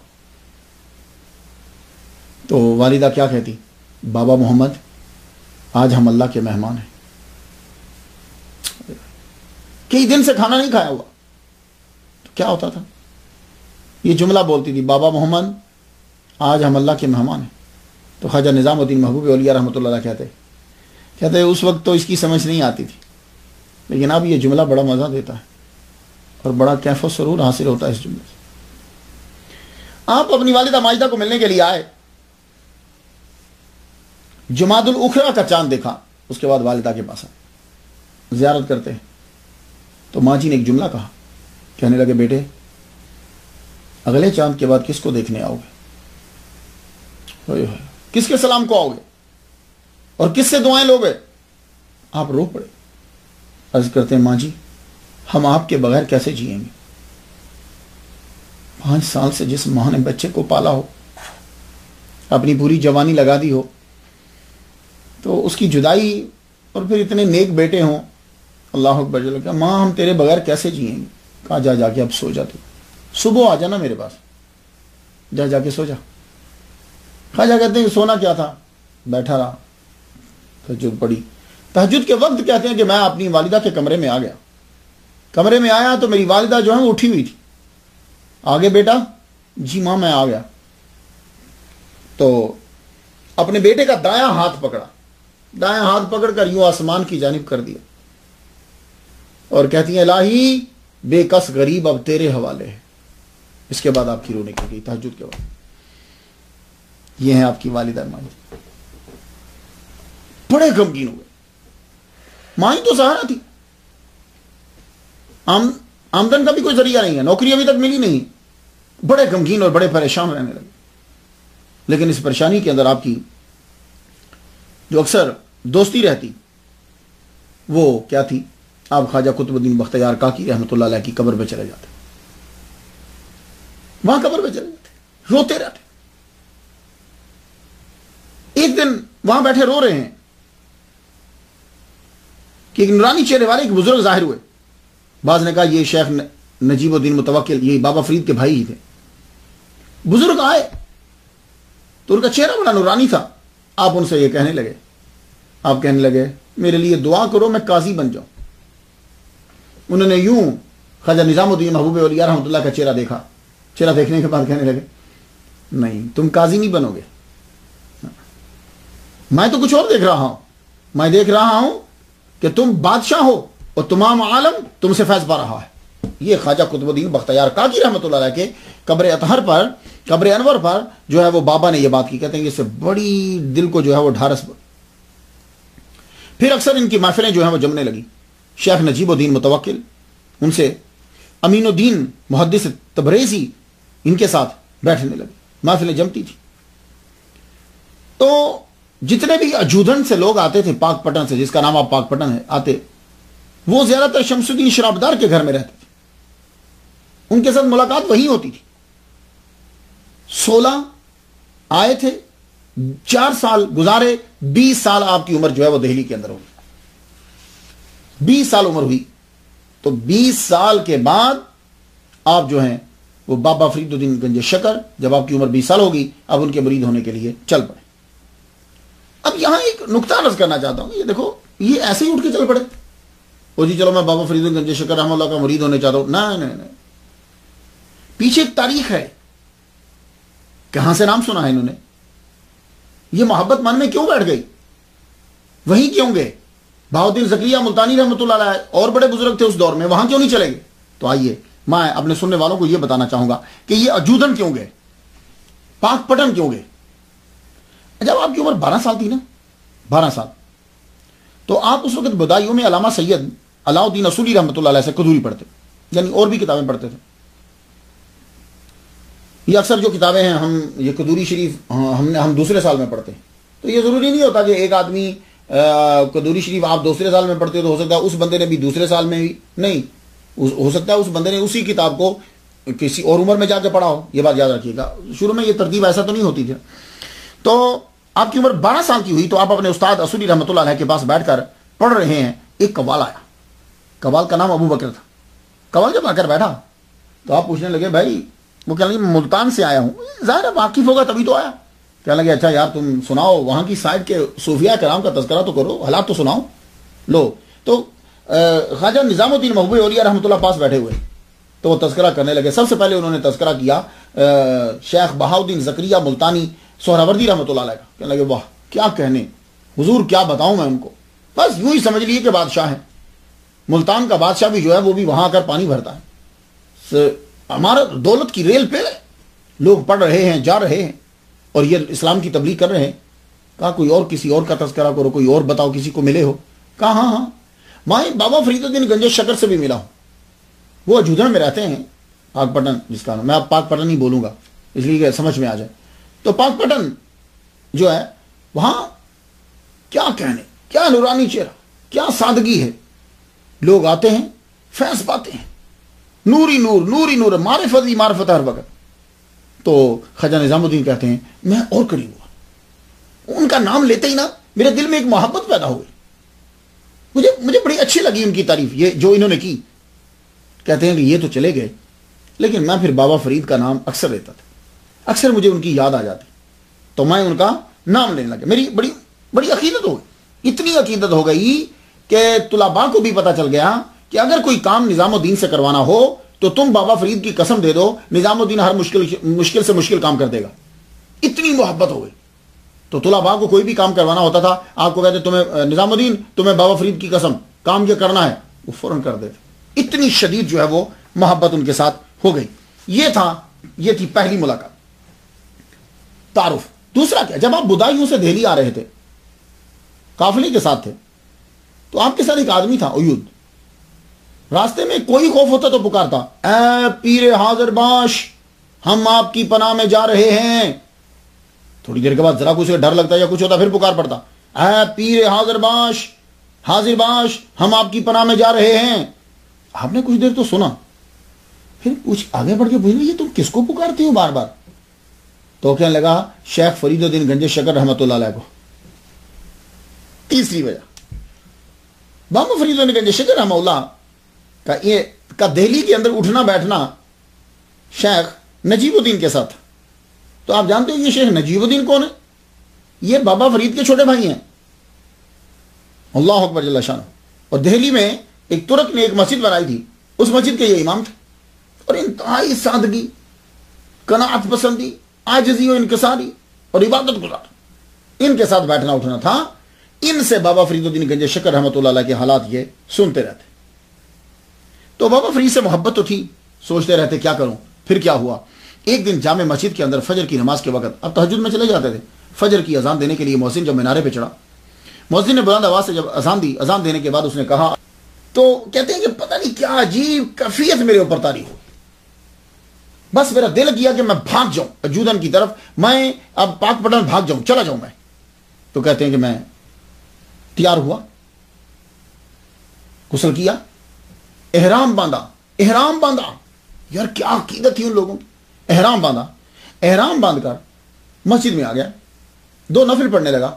تو والدہ کیا کہتی؟ بابا محمد آج ہم اللہ کے مہمان ہیں، کئی دن سے کھانا نہیں کھایا ہوا۔ تو کیا ہوتا تھا؟ یہ جملہ بولتی تھی، بابا محمد آج ہم اللہ کے مہمان ہیں۔ تو خواجہ نظام الدین محبوب اولیاء رحمۃ اللہ علیہ کہتے اس وقت تو اس کی سمجھ نہیں آتی تھی، لیکن اب یہ جملہ بڑا مزہ دیتا ہے اور بڑا کیف و سرور حاصل ہوتا ہے اس جملے سے۔ آپ اپنی والدہ ماجدہ کو ملنے کے لیے آئے، جمادی الاخرى کا چاند دیکھا، اس کے بعد والدہ کے پاس آئے، زیارت کرتے ہیں۔ تو ماں جی نے ایک جملہ کہا، کہنے لگے بیٹے اگلے چاند کے بعد کس کو دیکھنے آؤ گے؟ کس کے سلام کو آؤ گے اور کس سے دعائیں لوگے؟ آپ رو پڑے، عرض کرتے ہیں ماں جی ہم آپ کے بغیر کیسے جئیں گے؟ 5 سال سے جس ماں نے بچے کو پالا ہو، اپنی پوری جوانی لگا دی ہو، تو اس کی جدائی، اور پھر اتنے نیک بیٹے ہوں، اللہ اکبر جل کہ ماں ہم تیرے بغیر کیسے جئیں گے؟ کہا جا کے اب سو جا، تو صبح آ جانا میرے پاس، جا کے سو جا۔ خواجہ کہتے ہیں کہ سونا کیا تھا، بیٹھا رہا، تہجد پڑھی۔ تہجد کے وقت کہتے ہیں کہ میں اپنی والدہ کے کمرے میں آ گیا، کمرے میں آیا تو میری والدہ جو ہے وہ اٹھی ہوئی تھی۔ آگے بیٹا؟ جی ماں میں آ گیا۔ تو اپنے بیٹے کا دایاں ہاتھ پکڑا، دایاں ہاتھ پکڑ کر یوں آسمان کی جانب کر دیا، اور کہتی ہیں الہی بے کس غریب اب تیرے حوالے ہے۔ اس کے بعد آپ کی رونے کی گئی تہجد کے بعد۔ یہ ہیں آپ کی والدہ ماجدہ، بڑے غمگین ہوئے۔ ماں ہی تو سہارا تھی، آمدن کا بھی کوئی ذریعہ نہیں ہے، نوکری ابھی تک ملی نہیں، بڑے غمگین اور بڑے پریشان رہنے لگے۔ لیکن اس پریشانی کے اندر آپ کی جو اکثر دوستی رہتی وہ کیا تھی؟ آپ خواجہ قطب الدین بختیار کاکی رحمۃ اللہ علیہ کی قبر پہ چلے جاتے، وہاں قبر پہ چلے جاتے، روتے رہتے۔ ایک دن وہاں بیٹھے رو رہے ہیں کہ ایک نورانی چہرے والے ایک بزرگ ظاہر ہوئے۔ بعض نے کہا یہ شیخ نجیب الدین متوکل، یہ بابا فرید کے بھائی ہی تھے۔ بزرگ آئے تو ان کا چہرہ بڑا نورانی تھا۔ آپ ان سے یہ کہنے لگے، آپ کہنے لگے میرے لیے دعا کرو میں قاضی بن جاؤں۔ انہوں نے یوں خواجہ نظام الدین محبوب اولیاء رحمۃ اللہ کا چہرہ دیکھا، چہرہ دیکھنے کے بعد کہنے لگے نہیں تم قاضی نہیں بنو گے، میں تو کچھ اور دیکھ رہا ہوں، میں دیکھ رہا ہوں کہ تم بادشاہ ہو اور تمام عالم تم سے فیض پا رہا ہے۔ یہ خواجہ قطب الدین بختیار کاکی رحمۃ اللہ علیہ کے قبر اطہر پر، قبر انور پر جو ہے وہ بابا نے یہ بات کی، کہتے ہیں کہ اس سے بڑی دل کو جو ہے وہ ڈھارس بڑی۔ پھر اکثر ان کی محفلیں جو ہیں وہ جمنے لگی۔ شیخ نجیب الدین متوکل، ان سے امین الدین محدث تبریزی ان کے ساتھ بیٹھنے لگے، محفلیں جمتی تھی۔ تو جتنے بھی اجودھن سے لوگ آتے تھے، پاک پٹن سے، جس کا نام آپ پاک پٹن ہے، آتے، وہ زیادہ تر شمس الدین شرابدار کے گھر میں رہتے تھے، ان کے ساتھ ملاقات وہی ہوتی تھی۔ 16 آئے تھے، 4 سال گزارے، 20 سال آپ کی عمر جو ہے وہ دہلی کے اندر ہوگی، 20 سال عمر ہوئی، تو 20 سال کے بعد آپ جو ہیں وہ بابا فرید الدین گنج شکر، جب آپ کی عمر 20 سال ہوگی، اب ان کے مرید ہونے کے لیے چل پڑے۔ اب یہاں ایک نقطہ عرض کرنا چاہتا ہوں، یہ دیکھو یہ ایسے ہی اٹھ کے چل پڑے، او جی چلو میں بابا فرید الدین گنج شکر رحمہ اللہ کا مرید ہونے چاہتا ہوں، نہیں، پیچھے ایک تاریخ ہے، کہاں سے نام سنا ہے انہوں نے، یہ محبت من میں کیوں بیٹھ گئی، وہیں کیوں گئے، بہاؤالدین زکریا ملتانی رحمۃ اللہ علیہ اور بڑے بزرگ تھے اس دور میں، وہاں کیوں نہیں چلے گئے؟ تو آئیے میں اپنے سننے والوں کو یہ بتانا چاہوں گا کہ یہ اجودن کیوں گئے، پاک پٹن کیوں گئے۔ جب آپ کی عمر 12 سال تھی نا، 12 سال، تو آپ اس وقت بدایوں میں علامہ سید علاء الدین اصولی رحمۃ اللہ علیہ سے قدوری پڑھتے، یعنی اور بھی کتابیں پڑھتے تھے۔ یہ اکثر جو کتابیں ہیں ہم یہ قدوری شریف ہم دوسرے سال میں پڑھتے ہیں، تو یہ ضروری نہیں ہوتا کہ ایک آدمی قدوری شریف آپ دوسرے سال میں پڑھتے ہو تو ہو سکتا ہے اس بندے نے بھی دوسرے سال میں بھی نہیں، ہو سکتا ہے اس بندے نے اسی کتاب کو کسی اور عمر میں جا کے پڑھا ہو، یہ بات یاد رکھیے گا، شروع میں یہ ترتیب ایسا تو نہیں ہوتی تھی۔ تو آپ کی عمر 12 سال کی ہوئی تو آپ اپنے استاد اصولی رحمۃ اللہ علیہ کے پاس بیٹھ کر پڑھ رہے ہیں، ایک قوال آیا، قوال کا نام ابو بکر تھا۔ قوال جب آ کر بیٹھا تو آپ پوچھنے لگے بھائی، وہ کہنے لگے ملتان سے آیا ہوں، ظاہر ہے واقف ہوگا تبھی تو آیا، کہنے لگے اچھا یار تم سناؤ وہاں کی سائڈ کے صوفیاء کرام کا تذکرہ تو کرو، حالات تو سناؤ۔ لو تو خواجہ نظام الدین محبوب اولیاء رحمۃ اللہ پاس بیٹھے ہوئے، تو وہ تذکرہ کرنے لگے۔ سب سے پہلے انہوں نے تذکرہ کیا شیخ بہاؤالدین زکریا ملتانی سہروردی رحمۃ اللہ علیہ کا، کہنے لگے واہ کیا کہنے حضور، کیا بتاؤں میں ان کو، بس یوں ہی سمجھ لیے کہ بادشاہ ہیں، ملتان کا بادشاہ بھی جو ہے وہ بھی وہاں آ کر پانی بھرتا ہے، ہمارا دولت کی ریل پہ لوگ پڑھ رہے ہیں، جا رہے ہیں، اور یہ اسلام کی تبلیغ کر رہے ہیں۔ کہا کوئی اور کسی اور کا تذکرہ کرو، کوئی اور بتاؤ، کسی کو ملے ہو؟ کہا ہاں میں بابا فرید الدین گنج شکر سے بھی ملا ہوں، وہ اجودن میں رہتے ہیں، پاک پٹن جس کا نام، میں اب پاک پٹن ہی بولوں گا اس لیے کہ سمجھ میں آ جائے۔ تو پاک پٹن جو ہے وہاں کیا کہنے، کیا نورانی چہرہ، کیا سادگی ہے، لوگ آتے ہیں فیض پاتے ہیں، نوری نور نوری نور، معرفت ہی معرفت ہر وقت۔ تو خواجہ نظام الدین کہتے ہیں میں اور قریب ہوا، ان کا نام لیتے ہی نا میرے دل میں ایک محبت پیدا ہو گئی، مجھے بڑی اچھی لگی ان کی تعریف یہ جو انہوں نے کی۔ کہتے ہیں کہ یہ تو چلے گئے، لیکن میں پھر بابا فرید کا نام اکثر لیتا تھا، اکثر مجھے ان کی یاد آ جاتی، تو میں ان کا نام لینے لگا۔ میری بڑی عقیدت ہو گئی، اتنی عقیدت ہو گئی کہ طلباء کو بھی پتہ چل گیا کہ اگر کوئی کام نظام الدین سے کروانا ہو تو تم بابا فرید کی قسم دے دو، نظام الدین ہر مشکل سے مشکل کام کر دے گا، اتنی محبت ہو گئی۔ تو طلباء کو کوئی بھی کام کروانا ہوتا تھا، آپ کو کہتے تمہیں نظام الدین تمہیں بابا فرید کی قسم کام یہ کرنا ہے، وہ فوراً کر دیتے، اتنی شدید جو ہے وہ محبت ان کے ساتھ ہو گئی۔ یہ تھی پہلی ملاقات، تعارف۔ دوسرا کیا، جب آپ بدایوں سے دہلی آ رہے تھے، قافلے کے ساتھ تھے، تو آپ کے ساتھ ایک آدمی تھا ایود، راستے میں کوئی خوف ہوتا تو پکارتا اے پیر حاضر باش، ہم آپ کی پناہ میں جا رہے ہیں۔ تھوڑی دیر کے بعد ذرا کچھ ڈر لگتا یا کچھ ہوتا، پھر پکار پڑتا اے پیر حاضر باش، حاضر باش، ہم آپ کی پناہ میں جا رہے ہیں۔ آپ نے کچھ دیر تو سنا، پھر کچھ آگے بڑھ کے پوچھا یہ تم کس کو پکارتے ہو بار بار؟ تو کہنے لگا شیخ فرید الدین گنج شکر رحمۃ اللہ علیہ کو۔ تیسری وجہ، بابا فرید الدین گنج شکر رحمہ اللہ کا دہلی کے اندر اٹھنا بیٹھنا شیخ نجیب الدین کے ساتھ۔ تو آپ جانتے ہو یہ شیخ نجیب الدین کون ہے؟ یہ بابا فرید کے چھوٹے بھائی ہیں، اللہ اکبر جل شانہ۔ اور دہلی میں ایک ترک نے ایک مسجد بنائی تھی، اس مسجد کے یہ امام تھے، اور انتہائی سادگی، قناعت پسندی، عاجزی و انکساری اور عبادت گزار، ان کے ساتھ بیٹھنا اٹھنا تھا۔ ان سے بابا فرید الدین گنج شکر رحمۃ اللہ علیہ کے حالات یہ سنتے رہتے۔ تو بابا فرید سے محبت تو تھی، سوچتے رہتے کیا کروں۔ پھر کیا ہوا، ایک دن جامع مسجد کے اندر فجر کی نماز کے وقت، اب تہجد میں چلے جاتے تھے، فجر کی اذان دینے کے لیے مؤذن جب مینارے پہ چڑھا، مؤذن نے بلند آواز سے جب اذان دی، اذان دینے کے بعد اس نے کہا، تو کہتے ہیں کہ پتہ نہیں کیا عجیب کیفیت میرے اوپر طاری ہو، بس میرا دل کیا کہ میں بھاگ جاؤں اجودن کی طرف، میں اب پاک پٹن بھاگ جاؤں، چلا جاؤں میں۔ تو کہتے ہیں کہ میں تیار ہوا، غسل کیا، احرام باندھا، یار کیا عقیدت تھی ان لوگوں کی، احرام باندھا، احرام باندھ کر مسجد میں آ گیا، 2 نفل پڑھنے لگا،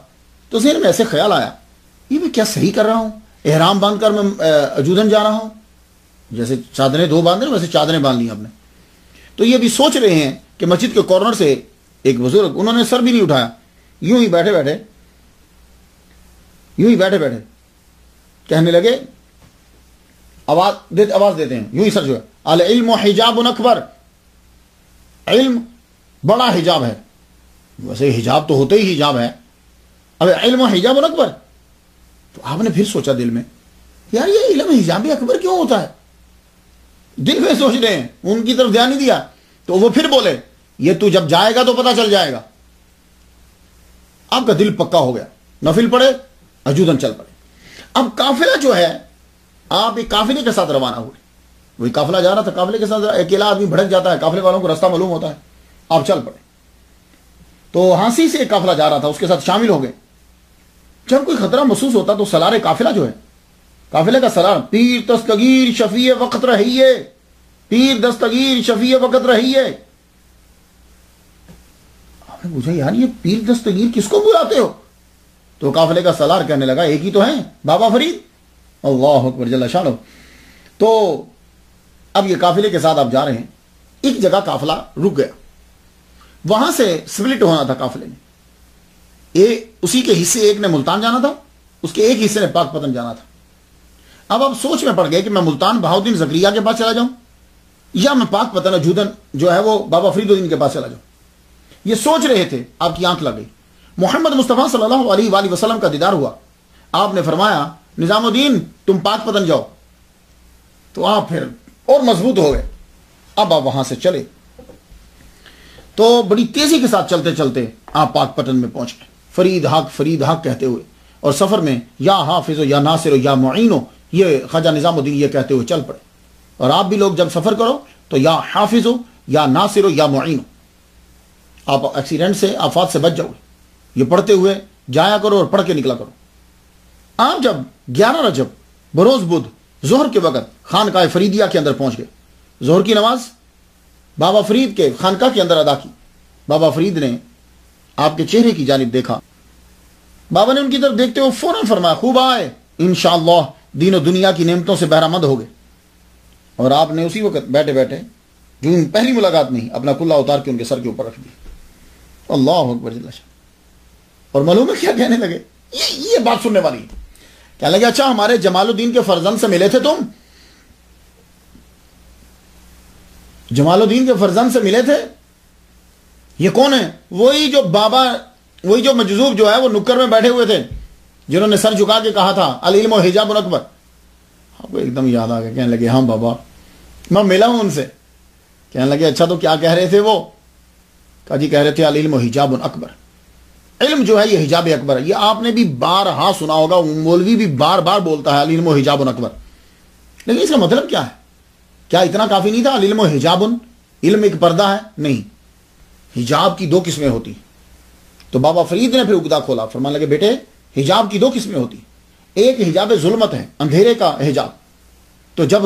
تو ذہن میں ایسے خیال آیا یہ میں کیا صحیح کر رہا ہوں، احرام باندھ کر میں اجودن جا رہا ہوں، جیسے چادریں 2 باندھ رہے ویسے چادریں باندھ لی آپ نے. تو یہ بھی سوچ رہے ہیں کہ مسجد کے کارنر سے ایک بزرگ، انہوں نے سر بھی نہیں اٹھایا، یوں ہی بیٹھے بیٹھے کہنے لگے، آواز دیتے ہیں یوں ہی سر جو ہے، العلم حجاب اکبر، علم بڑا حجاب ہے. ویسے حجاب تو ہوتے ہی حجاب ہے، اب علم حجاب اکبر. تو آپ نے پھر سوچا دل میں، یار یہ علم حجاب اکبر کیوں ہوتا ہے؟ دل میں سوچ رہے ہیں، ان کی طرف دھیان نہیں دیا. تو وہ پھر بولے، یہ تو جب جائے گا تو پتہ چل جائے گا. آپ کا دل پکا ہو گیا، نفل پڑے، اجودن چل پڑے. اب قافلہ جو ہے، آپ ایک قافلے کے ساتھ روانہ ہوئے. وہی قافلہ جا رہا تھا، قافلے کے ساتھ اکیلا آدمی بھڑک جاتا ہے، قافلے والوں کو راستہ معلوم ہوتا ہے. آپ چل پڑے. تو ہانسی سے ایک قافلہ جا رہا تھا، اس کے ساتھ شامل ہو گئے. جب کوئی خطرہ محسوس ہوتا تو سلار قافلہ جو ہے، قافلے کا سلار، پیر دستگیر شفیع وقت رہیے، پیر دستگیر شفیع وقت رہیے. آپ نے پوچھا یار یہ پیر دستگیر کس کو بلاتے ہو؟ تو قافلے کا سلار کہنے لگا ایک ہی تو ہیں، بابا فرید. اللہ اکبر جل شانہ. تو اب یہ قافلے کے ساتھ آپ جا رہے ہیں، ایک جگہ قافلہ رک گیا، وہاں سے سپلٹ ہونا تھا قافلے میں. اسی کے حصے ایک نے ملتان جانا تھا، اس کے ایک حصے نے پاک پتن جانا تھا. اب آپ سوچ میں پڑ گئے کہ میں ملتان بہاؤدین زکریا کے پاس چلا جاؤں یا میں پاک پتن اجودن جو ہے وہ بابا فرید الدین کے پاس چلا جاؤں. یہ سوچ رہے تھے، آپ کی آنکھ لگ گئی. محمد مصطفیٰ صلی اللہ علیہ وآلہ وسلم کا دیدار ہوا. آپ نے فرمایا نظام الدین تم پاک پتن جاؤ. تو آپ پھر اور مضبوط ہو گئے. اب آپ وہاں سے چلے تو بڑی تیزی کے ساتھ چلتے چلتے آپ پاک پتن میں پہنچ گئے، فرید حق کہتے ہوئے. اور سفر میں یا حافظ یا ناصر یا معین، یہ خواجہ نظام الدین یہ کہتے ہوئے چل پڑے. اور آپ بھی لوگ جب سفر کرو تو یا حافظ ہو یا ناصر ہو یا معین، آپ ایکسیڈنٹ سے آفات سے بچ جاؤ. یہ پڑھتے ہوئے جایا کرو اور پڑھ کے نکلا کرو. آپ جب 11 رجب بروز بدھ ظہر کے وقت خانقاہ فریدیہ کے اندر پہنچ گئے، ظہر کی نماز بابا فرید کے خانقاہ کے اندر ادا کی. بابا فرید نے آپ کے چہرے کی جانب دیکھا. بابا نے ان کی طرف دیکھتے ہوئے فوراً فرمایا خوب آئے، انشاءاللہ دین و دنیا کی نعمتوں سے بہرہ مند ہو گئے. اور آپ نے اسی وقت بیٹھے بیٹھے جو پہلی ملاقات میں ہی اپنا کلہ اتار کے ان کے سر کے اوپر رکھ دیا. اللہ اکبر جل شانہ. اور معلوم ہے کیا کہنے لگے؟ یہ بات سننے والی ہے. کہنے لگے اچھا ہمارے جمال الدین کے فرزند سے ملے تھے تم؟ جمال الدین کے فرزند سے ملے تھے؟ یہ کون ہے؟ وہی جو مجذوب جو ہے وہ نکر میں بیٹھے ہوئے تھے، جنہوں نے سر جھکا کے کہا تھا العلم حجاب اکبر. آپ کو ایک دم یاد آ گیا. کہنے لگے ہاں بابا میں ملا ہوں ان سے. کہنے لگے اچھا تو کیا کہہ رہے تھے وہ؟ کہا جی کہہ رہے تھے العلم حجاب اکبر، علم جو ہے یہ حجاب اکبر ہے. یہ آپ نے بھی بارہا سنا ہوگا، مولوی بھی بار بار بولتا ہے العلم حجاب اکبر. لیکن اس کا مطلب کیا ہے؟ کیا اتنا کافی نہیں تھا؟ العلم حجاب، علم ایک پردہ ہے؟ نہیں، حجاب کی 2 قسمیں ہوتی. تو بابا فرید نے پھر اقدا کھولا، فرمانے لگے بیٹے حجاب کی 2 قسمیں ہوتی. ایک حجاب ظلمت ہے، اندھیرے کا حجاب. تو جب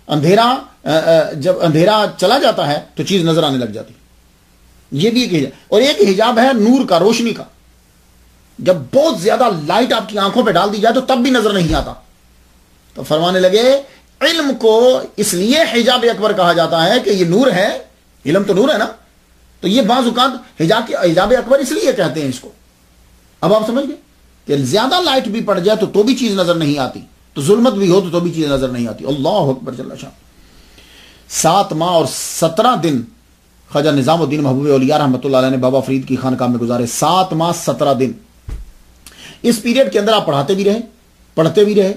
اندھیرا چلا جاتا ہے تو چیز نظر آنے لگ جاتی، یہ بھی ایک حجاب. اور ایک حجاب ہے نور کا، روشنی کا. جب بہت زیادہ لائٹ آپ کی آنکھوں پہ ڈال دی جائے تو تب بھی نظر نہیں آتا. تو فرمانے لگے علم کو اس لیے حجاب اکبر کہا جاتا ہے کہ یہ نور ہے، علم تو نور ہے نا. تو یہ بعض اوقات حجاب اکبر اس لیے کہتے ہیں اس کو. اب آپ سمجھ گئے کہ زیادہ لائٹ بھی پڑ جائے تو بھی چیز نظر نہیں آتی، تو ظلمت بھی ہو تو بھی چیز نظر نہیں آتی. اللہ اکبر جل شانہ. 7 ماہ اور 17 دن خواجہ نظام الدین محبوب اولیاء رحمۃ اللہ علیہ نے بابا فرید کی خانقاہ میں گزارے. 7 ماہ 17 دن. اس پیریڈ کے اندر آپ پڑھاتے بھی رہے، پڑھتے بھی رہے.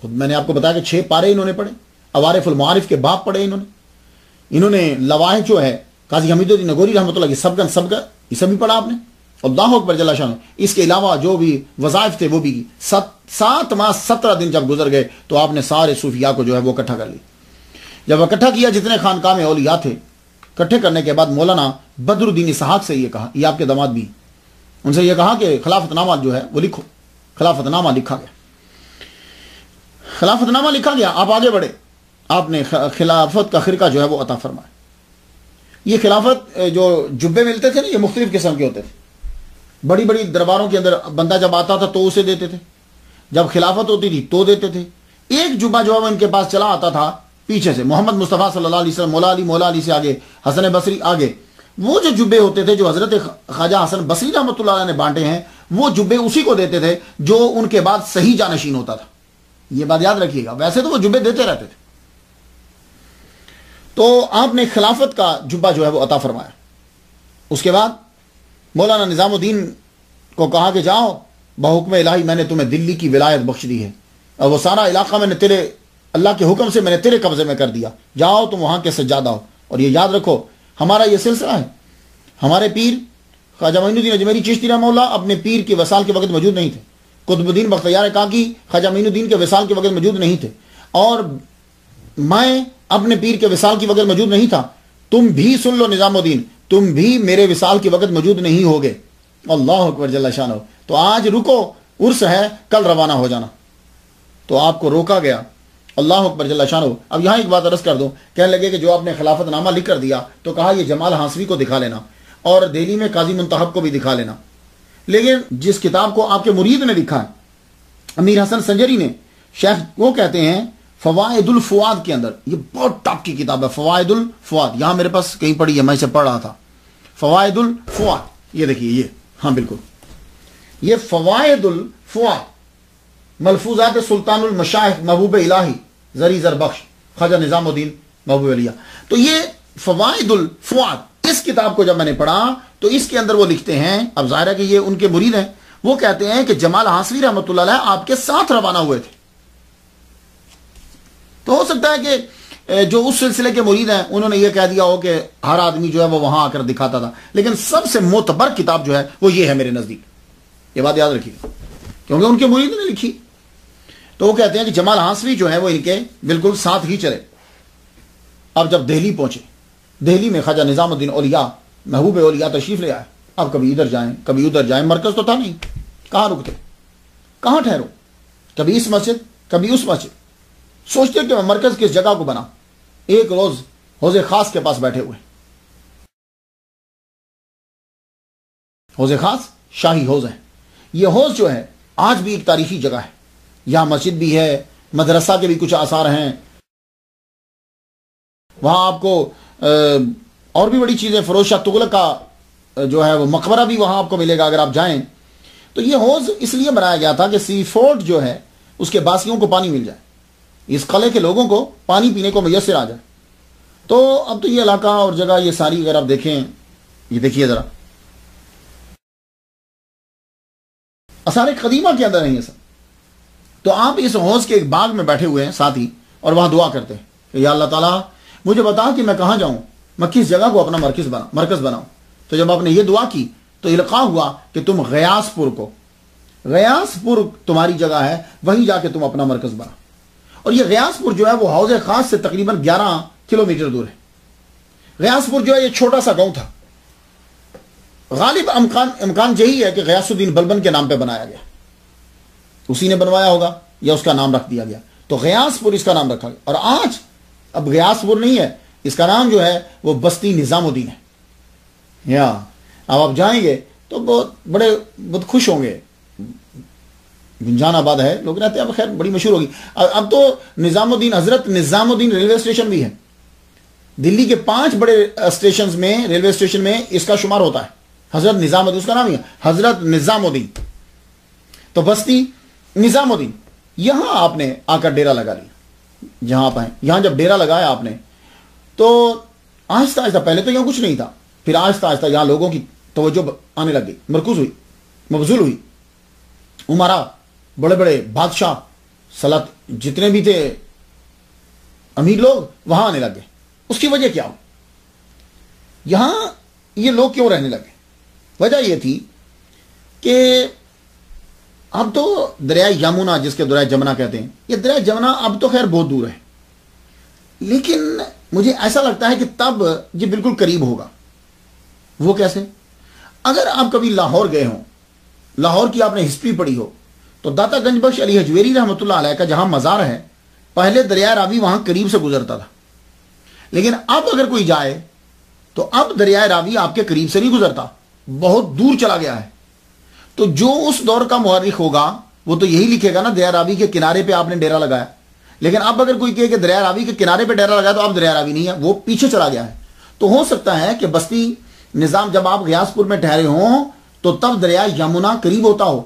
خود میں نے آپ کو بتایا کہ 6 پارے انہوں نے پڑھے. عوارف المعارف کے باب پڑھے انہوں نے لواحق جو ہے قاضی حمید الدین نگوری رحمۃ اللہ کی سب کا یہ سب بھی پڑھا آپ نے. اللہ اکبر جل شانہ. اس کے علاوہ جو بھی وظائف تھے وہ بھی. 7 ماہ 17 دن جب گزر گئے تو آپ نے سارے صوفیاء کو جو ہے وہ اکٹھا کر لی. جب اکٹھا کیا جتنے خانقاہ میں اولیاء تھے، اکٹھے کرنے کے بعد مولانا بدر الدین اسحاق سے یہ کہا، یہ آپ کے داماد بھی، ان سے یہ کہا کہ خلافت نامہ جو ہے وہ لکھو. خلافت نامہ لکھا گیا. خلافت نامہ لکھا گیا. آپ آگے بڑھے، آپ نے خلافت کا خرقہ جو ہے وہ عطا فرمایا. یہ خلافت جو جبے ملتے تھے نا، یہ مختلف قسم کے ہوتے تھے. بڑی بڑی درباروں کے اندر بندہ جب آتا تھا تو اسے دیتے تھے، جب خلافت ہوتی تھی تو دیتے تھے. ایک جبہ جو ہے ان کے پاس چلا آتا تھا پیچھے سے، محمد مصطفیٰ صلی اللہ علیہ وسلم، مولا علی سے آگے، حسن بصری آگے. وہ جو جبے ہوتے تھے جو حضرت خواجہ حسن بصری رحمۃ اللہ علیہ نے بانٹے ہیں، وہ جبے اسی کو دیتے تھے جو ان کے بعد صحیح جانشین ہوتا تھا. یہ بات یاد رکھیے گا، ویسے تو وہ جبے دیتے رہتے تھے. تو آپ نے خلافت کا جبہ جو ہے وہ عطا فرمایا. اس کے بعد مولانا نظام الدین کو کہا کہ جاؤ، بحکم الہی میں نے تمہیں دلی کی ولایت بخش دی ہے، اور وہ سارا علاقہ میں نے تیرے اللہ کے حکم سے میں نے تیرے قبضے میں کر دیا، جاؤ تم وہاں کے سجادہ ہو. اور یہ یاد رکھو، ہمارا یہ سلسلہ ہے. ہمارے پیر خواجہ معین الدین اجمیری چشتی رحمہ اللہ اپنے پیر کے وصال کے وقت موجود نہیں تھے. قطب الدین بختیار کاکی خواجہ معین الدین کے وصال کے وقت موجود نہیں تھے، اور میں اپنے پیر کے وصال کے وقت موجود نہیں تھا. تم بھی سن لو نظام الدین، تم بھی میرے وصال کے وقت موجود نہیں ہوگے. اللہ اکبر جل شانہ. تو آج رکو، عرس ہے، کل روانہ ہو جانا. تو آپ کو روکا گیا. اللہ اکبر جل شانہ. اب یہاں ایک بات عرض کر دوں، کہنے لگے کہ جو آپ نے خلافت نامہ لکھ کر دیا، تو کہا یہ جمال ہانسوی کو دکھا لینا اور دہلی میں قاضی منتخب کو بھی دکھا لینا. لیکن جس کتاب کو آپ کے مرید نے لکھا ہے، امیر حسن سنجری نے، شیخ وہ کہتے ہیں فوائد الفواد کے اندر، یہ بہت ٹاپ کی کتاب ہے فوائد الفواد. یہاں میرے پاس کہیں پڑھی ہے، میں اسے پڑھ رہا تھا. فوائد الفواد، یہ دیکھیے، یہ ہاں بالکل، یہ فوائد الفواد، ملفوظات سلطان المشائخ محبوب الہی زری زربخش خواجہ نظام الدین محبوب علیہ. تو یہ فوائد الفواد، اس کتاب کو جب میں نے پڑھا تو اس کے اندر وہ لکھتے ہیں، اب ظاہر ہے کہ یہ ان کے مرید ہیں، وہ کہتے ہیں کہ جمال ہانسوی رحمۃ اللہ علیہ آپ کے ساتھ روانہ ہوئے تھے. تو ہو سکتا ہے کہ جو اس سلسلے کے مرید ہیں انہوں نے یہ کہہ دیا ہو کہ ہر آدمی جو ہے وہ وہاں آ کر دکھاتا تھا، لیکن سب سے معتبر کتاب جو ہے وہ یہ ہے میرے نزدیک. یہ بات یاد رکھیے گا، کیونکہ ان کے مرید نے لکھی. تو وہ کہتے ہیں کہ جمال ہانسوی جو ہے وہ ان کے بالکل ساتھ ہی چلے. اب جب دہلی پہنچے، دہلی میں خواجہ نظام الدین اولیاء محبوب اولیاء تشریف لے آئے. اب کبھی ادھر جائیں کبھی ادھر جائیں، مرکز تو تھا نہیں، کہاں رکتے، کہاں ٹھہرو، کبھی اس مسجد کبھی اس مسجد. سوچتے کہ میں مرکز کس جگہ کو بنا. ایک روز حوض خاص کے پاس بیٹھے ہوئے. حوض خاص شاہی حوض ہے. یہ حوض جو ہے آج بھی ایک تاریخی جگہ ہے. یہاں مسجد بھی ہے، مدرسہ کے بھی کچھ آثار ہیں. وہاں آپ کو اور بھی بڑی چیزیں، فیروز شاہ تغلق کا جو ہے وہ مقبرہ بھی وہاں آپ کو ملے گا اگر آپ جائیں. تو یہ حوض اس لیے بنایا گیا تھا کہ سی فورٹ جو ہے اس کے باسیوں کو پانی مل جائے، اس قلعے کے لوگوں کو پانی پینے کو میسر آ جائے. تو اب تو یہ علاقہ اور جگہ یہ ساری اگر آپ دیکھیں، یہ دیکھیے ذرا، آثار قدیمہ کے اندر نہیں ہے سب. تو آپ اس حوض کے ایک باغ میں بیٹھے ہوئے ہیں ساتھ ہی، اور وہاں دعا کرتے ہیں کہ یا اللہ تعالیٰ مجھے بتا کہ میں کہاں جاؤں، میں کس جگہ کو اپنا مرکز بناؤں. تو جب آپ نے یہ دعا کی تو القاء ہوا کہ تم غیاث پور تمہاری جگہ ہے، وہیں جا کے تم اپنا مرکز بنا. اور یہ غیاث پور جو ہے وہ حوض خاص سے تقریباً 11 کلومیٹر دور ہے. غیاث پور جو ہے یہ چھوٹا سا گاؤں تھا. غالب امکان یہی ہے کہ غیاث الدین بلبن کے نام پہ بنایا گیا، اسی نے بنوایا ہوگا یا اس کا نام رکھ دیا گیا. تو غیاث پور اس کا نام رکھا گیا. اور آج اب غیاث پور نہیں ہے، اس کا نام جو ہے وہ بستی نظام الدین ہے. یا اب آپ جائیں گے تو بہت خوش ہوں گے. گنجان آباد ہے، لوگ رہتے ہیں، اب خیر بڑی مشہور ہوگی. اب تو نظام الدین، حضرت نظام الدین ریلوے اسٹیشن بھی ہے. دلی کے 5 بڑے اسٹیشنز میں، ریلوے اسٹیشن میں اس کا شمار ہوتا ہے. حضرت نظام الدین، اس کا نام ہی ہے حضرت نظام الدین. تو بستی نظام الدین، یہاں آپ نے آ کر ڈیرا لگا لیا. جہاں آپ ہیں، یہاں جب ڈیرا لگایا آپ نے تو آہستہ آہستہ، پہلے تو یہاں کچھ نہیں تھا، پھر آہستہ آہستہ یہاں لوگوں کی توجہ آنے لگ گئی، مرکوز ہوئی، مبذول ہوئی. عمرا، بڑے بڑے بادشاہ، سلط جتنے بھی تھے امیر لوگ وہاں آنے لگے. اس کی وجہ کیا ہو؟ یہاں یہ لوگ کیوں رہنے لگے؟ وجہ یہ تھی کہ اب تو دریائے یمنا، جس کے دریائے جمنا کہتے ہیں، یہ دریائے جمنا اب تو خیر بہت دور ہے، لیکن مجھے ایسا لگتا ہے کہ تب یہ بالکل قریب ہوگا. وہ کیسے؟ اگر آپ کبھی لاہور گئے ہوں، لاہور کی آپ نے ہسٹری پڑھی ہو، تو داتا گنج بخش علی حجویری رحمۃ اللہ علیہ کا جہاں مزار ہے، پہلے دریائے راوی وہاں قریب سے گزرتا تھا. لیکن اب اگر کوئی جائے تو اب دریائے راوی آپ کے قریب سے نہیں گزرتا، بہت دور چلا گیا ہے. تو جو اس دور کا مورخ ہوگا وہ تو یہی لکھے گا نا دریا راوی کے کنارے پہ آپ نے ڈیرا لگایا. لیکن اب اگر کوئی کہے کہ دریا راوی کے کنارے پہ ڈیرا لگایا تو اب دریا راوی نہیں ہے، وہ پیچھے چلا گیا ہے. تو ہو سکتا ہے کہ بستی نظام جب آپ غیاث پور میں ٹھہرے ہوں تو تب دریا یمنا قریب ہوتا ہو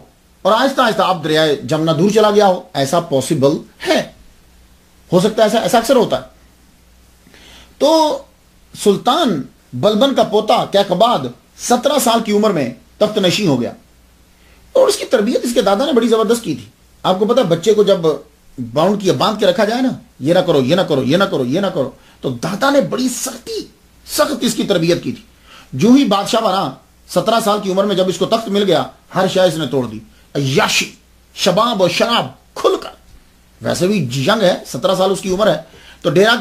اور آہستہ آہستہ آپ دریا جمنا دور چلا گیا ہو. ایسا پاسبل ہے، ہو سکتا ہے، ایسا اکثر ہوتا ہے. تو سلطان بلبن کا پوتا کیقباد 17 سال کی عمر میں تخت نشین ہو گیا اور اس کی تربیت اس کے دادا نے بڑی زبردست کی تھی. آپ کو پتا بچے کو جب باؤنڈ کیا باندھ کے رکھا جائے نا، یہ نہ کرو، یہ نہ کرو، یہ نہ کرو، یہ نہ کرو، تو دادا نے بڑی سخت اس کی تربیت کی تھی. جو ہی بادشاہ بنا 17 سال کی عمر میں جب اس کو تخت مل گیا ہر شے اس نے توڑ دی. عیاشی، شباب اور شراب کھل کر، ویسے بھی ینگ ہے، 17 سال اس کی عمر ہے. تو ڈیرا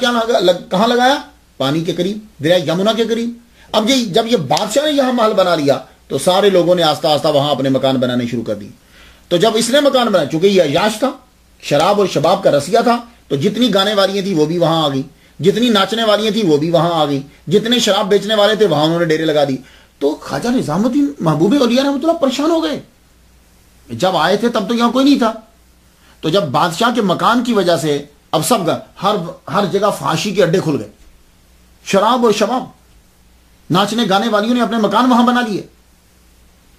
کہاں لگایا؟ پانی کے قریب، دریا یمنا کے قریب. اب جب یہ بادشاہ نے یہاں محل بنا لیا تو سارے لوگوں نے آہستہ آہستہ وہاں اپنے مکان بنانے شروع کر دی. تو جب اس نے مکان بنایا، چونکہ یہ عیاش تھا، شراب اور شباب کا رسیہ تھا، تو جتنی گانے والیاں تھیں وہ بھی وہاں آ گئی، جتنی ناچنے والیاں تھیں وہ بھی وہاں آ گئی، جتنے شراب بیچنے والے تھے وہاں انہوں نے ڈیرے لگا دی. تو خواجہ نظام الدین محبوب اولیاء رحمۃ اللہ پریشان ہو گئے. جب آئے تھے تب تو یہاں کوئی نہیں تھا. تو جب بادشاہ کے مکان کی وجہ سے اب سب ہر جگہ فحاشی کے اڈے کھل گئے، شراب اور شباب، ناچنے گانے والیوں نے اپنے مکان وہاں بنا لیے.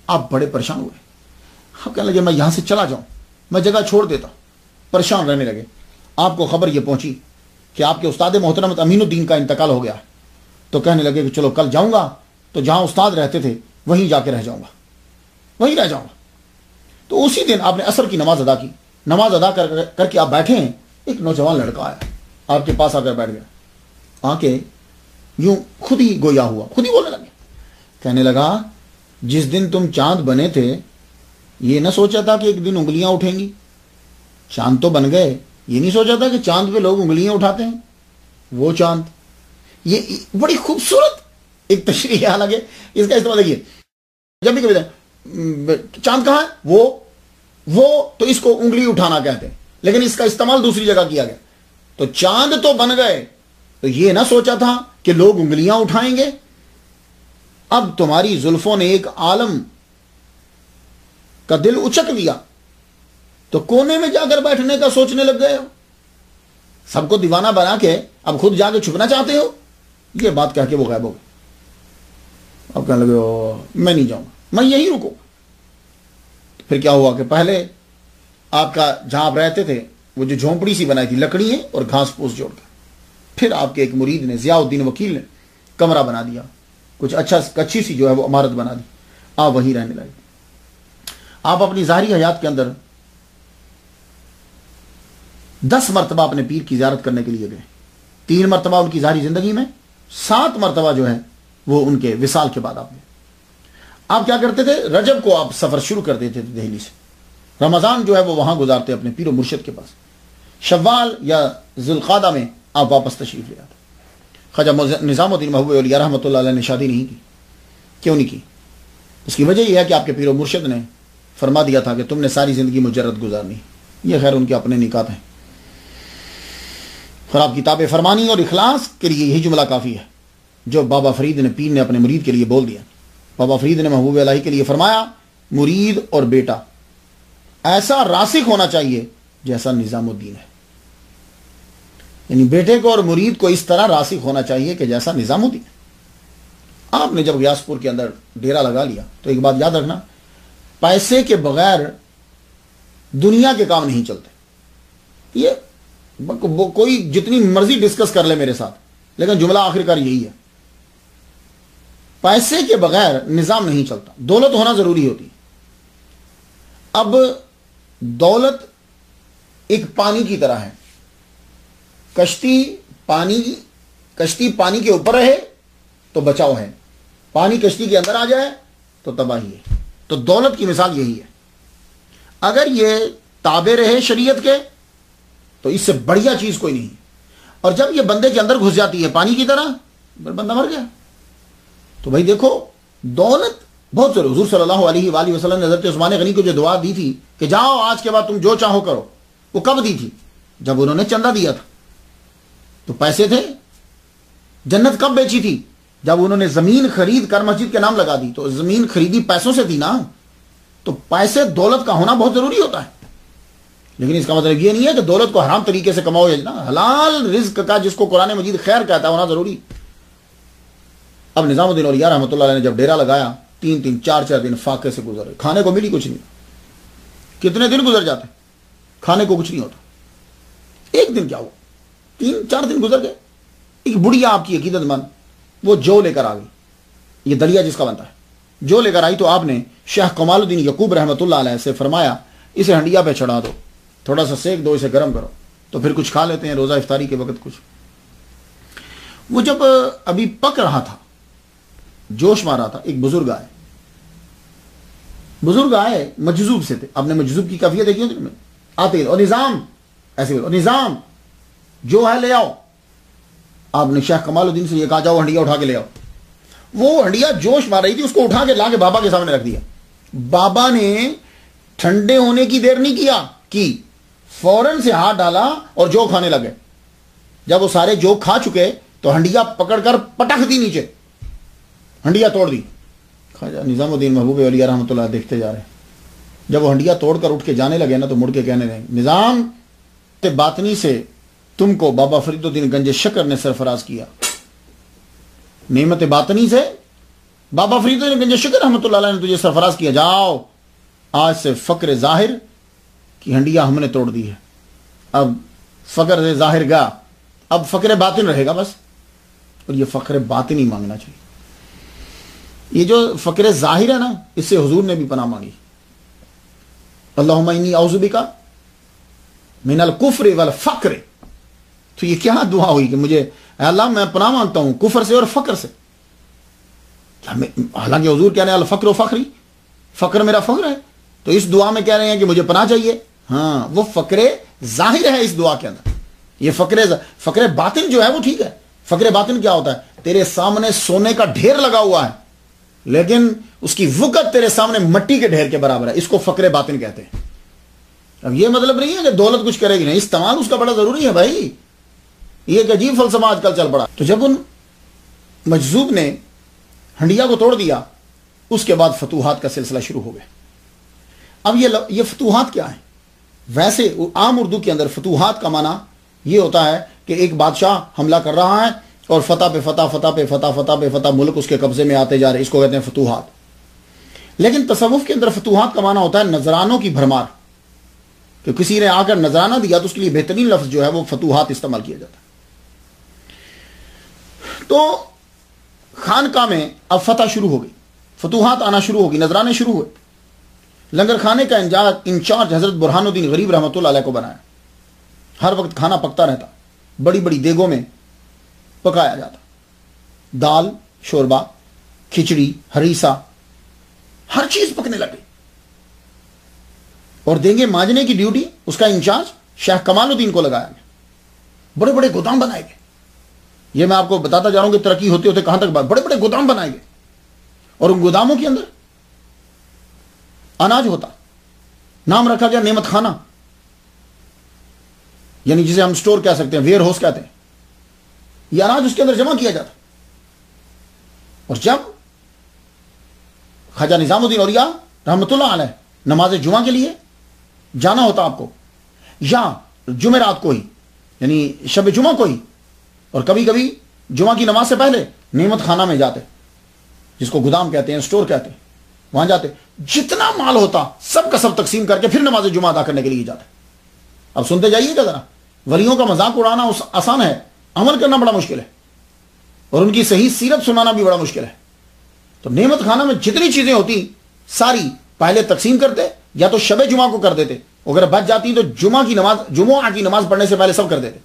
آپ بڑے پریشان ہوئے. آپ کہنے لگے میں یہاں سے چلا جاؤں، میں جگہ چھوڑ دیتا ہوں. پریشان رہنے لگے. آپ کو خبر یہ پہنچی کہ آپ کے استاد محترم امین الدین کا انتقال ہو گیا. تو کہنے لگے کہ چلو کل جاؤں گا تو جہاں استاد رہتے تھے وہیں جا کے رہ جاؤں گا، وہیں رہ جاؤں گا. تو اسی دن آپ نے عصر کی نماز ادا کی. نماز ادا کر کے آپ بیٹھے ہیں، ایک نوجوان لڑکا آیا آپ کے پاس آ کر بیٹھ گیا. آ کے یوں خود ہی گویا ہوا، خود ہی بولنے لگے. کہنے لگا جس دن تم چاند بنے تھے یہ نہ سوچا تھا کہ ایک دن انگلیاں اٹھیں گی. چاند تو بن گئے، یہ نہیں سوچا تھا کہ چاند پہ لوگ انگلیاں اٹھاتے ہیں. وہ چاند، یہ بڑی خوبصورت ایک تشریح ہے. حالانکہ اس کا استعمال دیکھیے، جب بھی کبھی چاند کہاں ہے، وہ تو اس کو انگلی اٹھانا کہتے ہیں، لیکن اس کا استعمال دوسری جگہ کیا گیا. تو چاند تو بن گئے تو یہ نہ سوچا تھا کہ لوگ انگلیاں اٹھائیں گے. اب تمہاری زلفوں نے ایک عالم کا دل اچک لیا تو کونے میں جا کر بیٹھنے کا سوچنے لگ گئے ہو. سب کو دیوانہ بنا کے اب خود جا کے چھپنا چاہتے ہو. یہ بات کہہ کے وہ غائب ہو گئے. اب کہنے لگے میں نہیں جاؤں گا، میں یہی رکوں. پھر کیا ہوا کہ پہلے آپ کا جہاں آپ رہتے تھے وہ جو جھونپڑی سی بنائی تھی لکڑی اور گھاس پھوس جوڑ کر، پھر آپ کے ایک مرید نے ضیاء الدین وکیل نے کمرہ بنا دیا، کچھ اچھی سی جو ہے وہ عمارت بنا دی. آپ وہیں رہنے لگے. آپ اپنی ظاہری حیات کے اندر 10 مرتبہ اپنے پیر کی زیارت کرنے کے لیے گئے. 3 مرتبہ ان کی ظاہری زندگی میں، 7 مرتبہ جو ہے وہ ان کے وصال کے بعد آپ گئے. آپ کیا کرتے تھے؟ رجب کو آپ سفر شروع کر دیتے تھے دہلی سے. رمضان جو ہے وہ وہاں گزارتے اپنے پیر و مرشد کے پاس. شوال یا ذوالقعدہ میں آپ واپس تشریف لے آتے. خواجہ نظام الدین محبوب اولیاء رحمۃ اللہ علیہ نے شادی نہیں کی. کیوں نہیں کی؟ اس کی وجہ یہ ہے کہ آپ کے پیر و مرشد نے فرما دیا تھا کہ تم نے ساری زندگی مجرد گزارنی. یہ خیر ان کے اپنے نکات ہیں. اور آپ کی تاب فرمانی اور اخلاص کے لیے یہی جملہ کافی ہے جو بابا فرید نے پیر نے اپنے مرید کے لیے بول دیا. بابا فرید نے محبوب الہی کے لیے فرمایا مرید اور بیٹا ایسا راسخ ہونا چاہیے جیسا نظام الدین ہے. یعنی بیٹے کو اور مرید کو اس طرح راسخ ہونا چاہیے کہ جیسا نظام الدین. آپ نے جب غیاث پور کے اندر ڈیرا لگا لیا تو ایک بات یاد رکھنا، پیسے کے بغیر دنیا کے کام نہیں چلتے. یہ کوئی جتنی مرضی ڈسکس کر لے میرے ساتھ، لیکن جملہ آخر کار یہی ہے، پیسے کے بغیر نظام نہیں چلتا. دولت ہونا ضروری ہوتی. اب دولت ایک پانی کی طرح ہے. کشتی پانی کے اوپر رہے تو بچاؤ ہے، پانی کشتی کے اندر آ جائے تو تباہی ہے. تو دولت کی مثال یہی ہے. اگر یہ تابع رہے شریعت کے تو اس سے بڑھیا چیز کوئی نہیں. اور جب یہ بندے کے اندر گھس جاتی ہے پانی کی طرح، بندہ مر گیا. تو بھائی دیکھو دولت بہت ضروری. حضور صلی اللہ علیہ وآلہ وسلم نے حضرت عثمان غنی کو جو دعا دی تھی کہ جاؤ آج کے بعد تم جو چاہو کرو، وہ کب دی تھی؟ جب انہوں نے چندہ دیا تھا. تو پیسے تھے. جنت کب بیچی تھی؟ جب انہوں نے زمین خرید کر مسجد کے نام لگا دی تو زمین خریدی پیسوں سے تھی نا، تو پیسے دولت کا ہونا بہت ضروری ہوتا ہے، لیکن اس کا مطلب یہ نہیں ہے کہ دولت کو حرام طریقے سے کماؤ، نا حلال رزق کا جس کو قرآن مجید خیر کہتا ہے ہونا ضروری۔ اب نظام الدین اولیاء رحمۃ اللہ علیہ نے جب ڈیرا لگایا، 3 4 دن فاقے سے گزرے، کھانے کو ملی کچھ نہیں، کتنے دن گزر جاتے کھانے کو کچھ نہیں ہوتا، ایک دن کیا ہوا 3 4 دن گزر گئے، ایک بڑھیا آپ کی عقیدت مند وہ جو لے کر آ گئی، یہ دلیا جس کا بنتا ہے، جو لے کر آئی تو آپ نے شیخ کمال الدین یعقوب رحمۃ اللہ علیہ سے فرمایا اسے ہنڈیا پہ چڑھا دو، تھوڑا سا سیک دو، اسے گرم کرو تو پھر کچھ کھا لیتے ہیں روزہ افطاری کے وقت کچھ۔ وہ جب ابھی پک رہا تھا، جوش مار رہا تھا، ایک بزرگ آئے مجذوب سے تھے، آپ نے مجذوب کی کیفیت دیکھی ہوتی میں آتے اور نظام ایسے اور نظام جو ہے لے آؤ، آپ نے شیخ کمال الدین سے یہ کہا جاؤ ہنڈیا اٹھا کے لے آؤ، وہ ہنڈیا جوش مار رہی تھی، اس کو اٹھا کے لا کے بابا کے سامنے رکھ دیا، بابا نے ٹھنڈے ہونے کی دیر نہیں کی فوراً سے ہاتھ ڈالا اور جو کھانے لگے، جب وہ سارے جو کھا چکے تو ہنڈیا پکڑ کر پٹک دی نیچے، ہنڈیا توڑ دی۔ خواجہ نظام الدین محبوب اولیاء رحمۃ اللہ دیکھتے جا رہے، جب وہ ہنڈیا توڑ کر اٹھ کے جانے لگے نا تو مڑ کے کہنے لگے نظام باطنی سے تم کو بابا فرید الدین گنج شکر نے سرفراز کیا، نعمت باطنی سے بابا فرید الدین گنج شکر رحمۃ اللہ علیہ نے تجھے سرفراز کیا، جاؤ آج سے فقر ظاہر کی ہنڈیا ہم نے توڑ دی ہے، اب فقر سے ظاہر گیا، اب فقر باطن رہے گا بس، اور یہ فقر باطن ہی مانگنا چاہیے۔ یہ جو فقر ظاہر ہے نا، اس سے حضور نے بھی پناہ مانگی، اللہم انی اعوذ بک من الکفر والفقر، تو یہ کیا دعا ہوئی کہ مجھے اے اللہ میں پناہ مانگتا ہوں کفر سے اور فقر سے، حالانکہ حضور کہہ رہے ہیں الفقر و فقری، فقر میرا فقر ہے، تو اس دعا میں کہہ رہے ہیں کہ مجھے پناہ چاہیے، ہاں وہ فقر ظاہر ہے اس دعا کے اندر، یہ فقر باطن جو ہے وہ ٹھیک ہے، فقر باطن کیا ہوتا ہے؟ تیرے سامنے سونے کا ڈھیر لگا ہوا ہے لیکن اس کی وقت تیرے سامنے مٹی کے ڈھیر کے برابر ہے، اس کو فقر باطن کہتے ہیں۔ اب یہ مطلب نہیں ہے کہ دولت کچھ کرے گی نہیں، استعمال اس کا بڑا ضروری ہے بھائی، یہ ایک عجیب فلسفہ آج کل چل پڑا۔ تو جب ان مجذوب نے ہنڈیا کو توڑ دیا، اس کے بعد فتوحات کا سلسلہ شروع ہو گیا۔ اب یہ فتوحات کیا ہیں؟ ویسے عام اردو کے اندر فتوحات کا معنی یہ ہوتا ہے کہ ایک بادشاہ حملہ کر رہا ہے اور فتح پہ فتح، فتح پہ فتح، فتح پہ فتح، ملک اس کے قبضے میں آتے جا رہے، اس کو کہتے ہیں فتوحات۔ لیکن تصوف کے اندر فتوحات کا معنی ہوتا ہے نذرانوں کی بھرمار، کہ کسی نے آ کر نذرانہ دیا تو اس کے لیے بہترین لفظ جو ہے وہ فتوحات استعمال کیا جاتا ہے۔ تو خانقاہ میں اب فتح شروع ہو گئی، فتوحات آنا شروع ہو گئی، نذرانے شروع ہوئے۔ لنگر خانے کا انچارج حضرت برہان الدین غریب رحمۃ اللہ علیہ کو بنایا، ہر وقت کھانا پکتا رہتا، بڑی بڑی دیگوں میں پکایا جاتا، دال، شوربہ، کھچڑی، ہریسہ، ہر چیز پکنے لگ گئی، اور دینگے مانجنے کی ڈیوٹی اس کا انچارج شیخ کمال الدین کو لگایا گیا۔ بڑے بڑے گودام بنائے گئے، یہ میں آپ کو بتاتا جا رہا ہوں کہ ترقی ہوتے ہوتے کہاں تک بڑے بڑے گودام بنائے گئے، اور ان گوداموں کے اندر اناج ہوتا، نام رکھا گیا نعمت خانہ، یعنی جسے ہم سٹور کہہ سکتے ہیں، ویئر ہاؤس کہتے ہیں، یہ اناج اس کے اندر جمع کیا جاتا۔ اور جب خواجہ نظام الدین اولیاء رحمۃ اللہ علیہ نماز جمعہ کے لیے جانا ہوتا آپ کو، یا جمعرات کو ہی یعنی شب جمعہ کو ہی، اور کبھی کبھی جمعہ کی نماز سے پہلے نعمت خانہ میں جاتے، جس کو گودام کہتے ہیں، سٹور کہتے ہیں، وہاں جاتے، جتنا مال ہوتا سب کا سب تقسیم کر کے پھر نماز جمعہ ادا کرنے کے لیے جاتے۔ اب سنتے جائیے گا ذرا، ولیوں کا مذاق اڑانا آسان ہے، عمل کرنا بڑا مشکل ہے، اور ان کی صحیح سیرت سنانا بھی بڑا مشکل ہے۔ تو نعمت خانہ میں جتنی چیزیں ہوتی ساری پہلے تقسیم کرتے، یا تو شب جمعہ کو کر دیتے، اگر بچ جاتی تو جمعہ کی نماز پڑھنے سے پہلے سب کر دیتے۔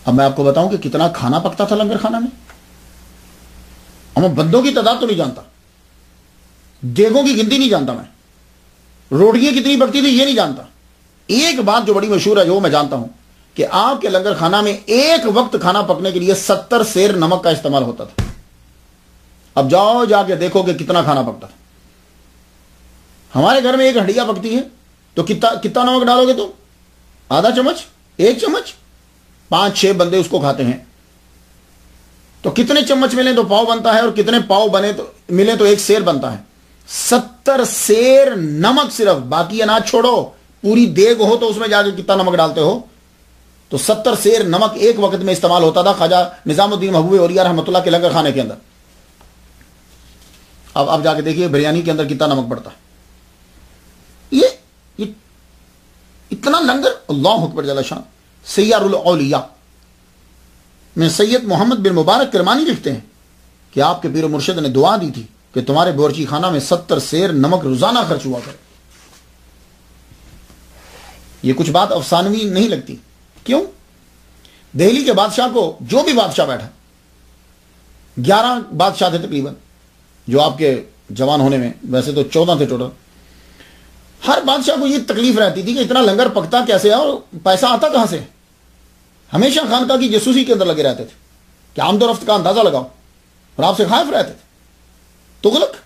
اب میں آپ کو بتاؤں کہ کتنا کھانا پکتا تھا لنگر خانہ میں، ہم بندوں کی تعداد تو نہیں جانتا، دیگوں کی گنتی نہیں جانتا، میں روٹیاں کتنی پکتی تھی یہ نہیں جانتا۔ ایک بات جو بڑی مشہور ہے جو میں جانتا ہوں کہ آپ کے لنگر خانہ میں ایک وقت کھانا پکنے کے لیے 70 سیر نمک کا استعمال ہوتا تھا۔ اب جاؤ جا کے دیکھو کہ کتنا کھانا پکتا تھا۔ ہمارے گھر میں ایک ہنڈیا پکتی ہے تو کتنا نمک ڈالو گے تم؟ آدھا چمچ، 1 چمچ، 5 6 بندے اس کو کھاتے ہیں، تو کتنے چمچ ملیں تو پاؤ بنتا ہے، اور کتنے پاؤ بنے تو ملیں تو ایک سیر بنتا ہے. 70 سیر نمک صرف، باقی اناج چھوڑو. پوری دیگ ہو تو اس میں جا کے کتنا نمک ڈالتے ہو. تو 70 سیر نمک ایک وقت میں استعمال ہوتا تھا خواجہ نظام الدین محبوب اولیاء رحمۃ اللہ کے لنگر خانے کے اندر. اب آپ جا کے دیکھیے بریانی کے اندر کتنا نمک پڑتا ہے. یہ اتنا لنگر. اللہ اکبر جل شان. سیار الاولیاء میں سید محمد بن مبارک کرمانی لکھتے ہیں کہ آپ کے پیر و مرشد نے دعا دی تھی کہ تمہارے بورچی خانہ میں 70 سیر نمک روزانہ خرچ ہوا کرے. یہ کچھ بات افسانوی نہیں لگتی. کیوں؟ دہلی کے بادشاہ کو جو بھی بادشاہ بیٹھا، 11 بادشاہ تھے تقریباً جو آپ کے جوان ہونے میں، ویسے تو 14 تھے ٹوٹل. ہر بادشاہ کو یہ تکلیف رہتی تھی کہ اتنا لنگر پکتا کیسے ہے اور پیسہ آتا کہاں سے. ہمیشہ خانقاہ کی جاسوسی کے اندر لگے رہتے تھے کہ آمد و رفت کا اندازہ لگاؤ، اور آپ سے خائف رہتے تھے. تغلق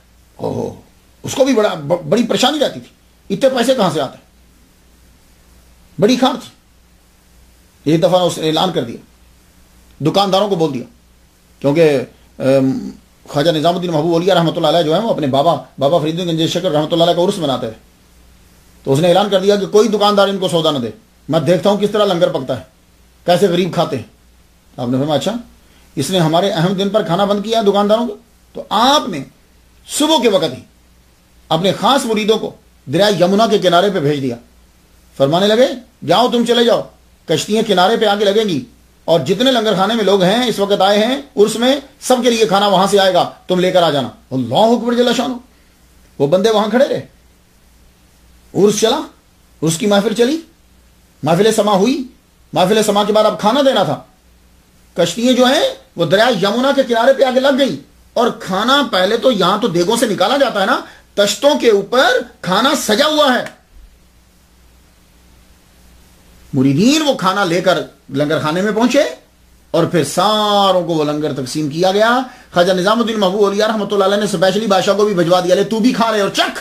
اس کو بھی بڑی پریشانی رہتی تھی، اتنے پیسے کہاں سے آتے. بڑی کھار تھی. ایک دفعہ اس نے اعلان کر دیا، دکانداروں کو بول دیا، کیونکہ خواجہ نظام الدین محبوب اولیاء رحمۃ اللہ علیہ جو ہے وہ اپنے بابا فرید الدین گنج شکر رحمۃ اللہ علیہ کا عرس مناتے تھے. تو اس نے اعلان کر دیا کہ کوئی دکاندار ان کو سودا نہ دے، میں دیکھتا ہوں کس طرح لنگر پکتا ہے، کیسے غریب کھاتے ہیں. آپ نے فرمایا اچھا، اس نے ہمارے اہم دن پر کھانا بند کیا دکانداروں کو. تو آپ نے صبح کے وقت ہی اپنے خاص مریدوں کو دریائے یمنا کے کنارے پہ بھیج دیا. فرمانے لگے جاؤ تم چلے جاؤ، کشتیاں کنارے پہ آگے لگیں گی، اور جتنے لنگر خانے میں لوگ ہیں اس وقت آئے ہیں عرس میں، سب کے لیے کھانا وہاں سے آئے گا، تم لے کر آ جانا. اللہ اکبر جل شانہ. وہ بندے وہاں کھڑے رہے. عرس چلا، عرس کی محفل چلی، محفل سما ہوئی. محفل سما کے بعد اب کھانا دینا تھا. کشتیاں جو ہیں وہ دریائے یمنا کے کنارے پہ آگے لگ گئی، اور کھانا پہلے تو یہاں تو دیگوں سے نکالا جاتا ہے نا، تشتوں کے اوپر کھانا سجا ہوا ہے. مریدین وہ کھانا لے کر لنگر خانے میں پہنچے، اور پھر ساروں کو وہ لنگر تقسیم کیا گیا. خواجہ نظام الدین محبوب اولیاء رحمۃ اللہ علیہ نے اسپیشلی بادشاہ کو بھی بھجوا دیا، لے تو بھی کھا رہے اور چکھ.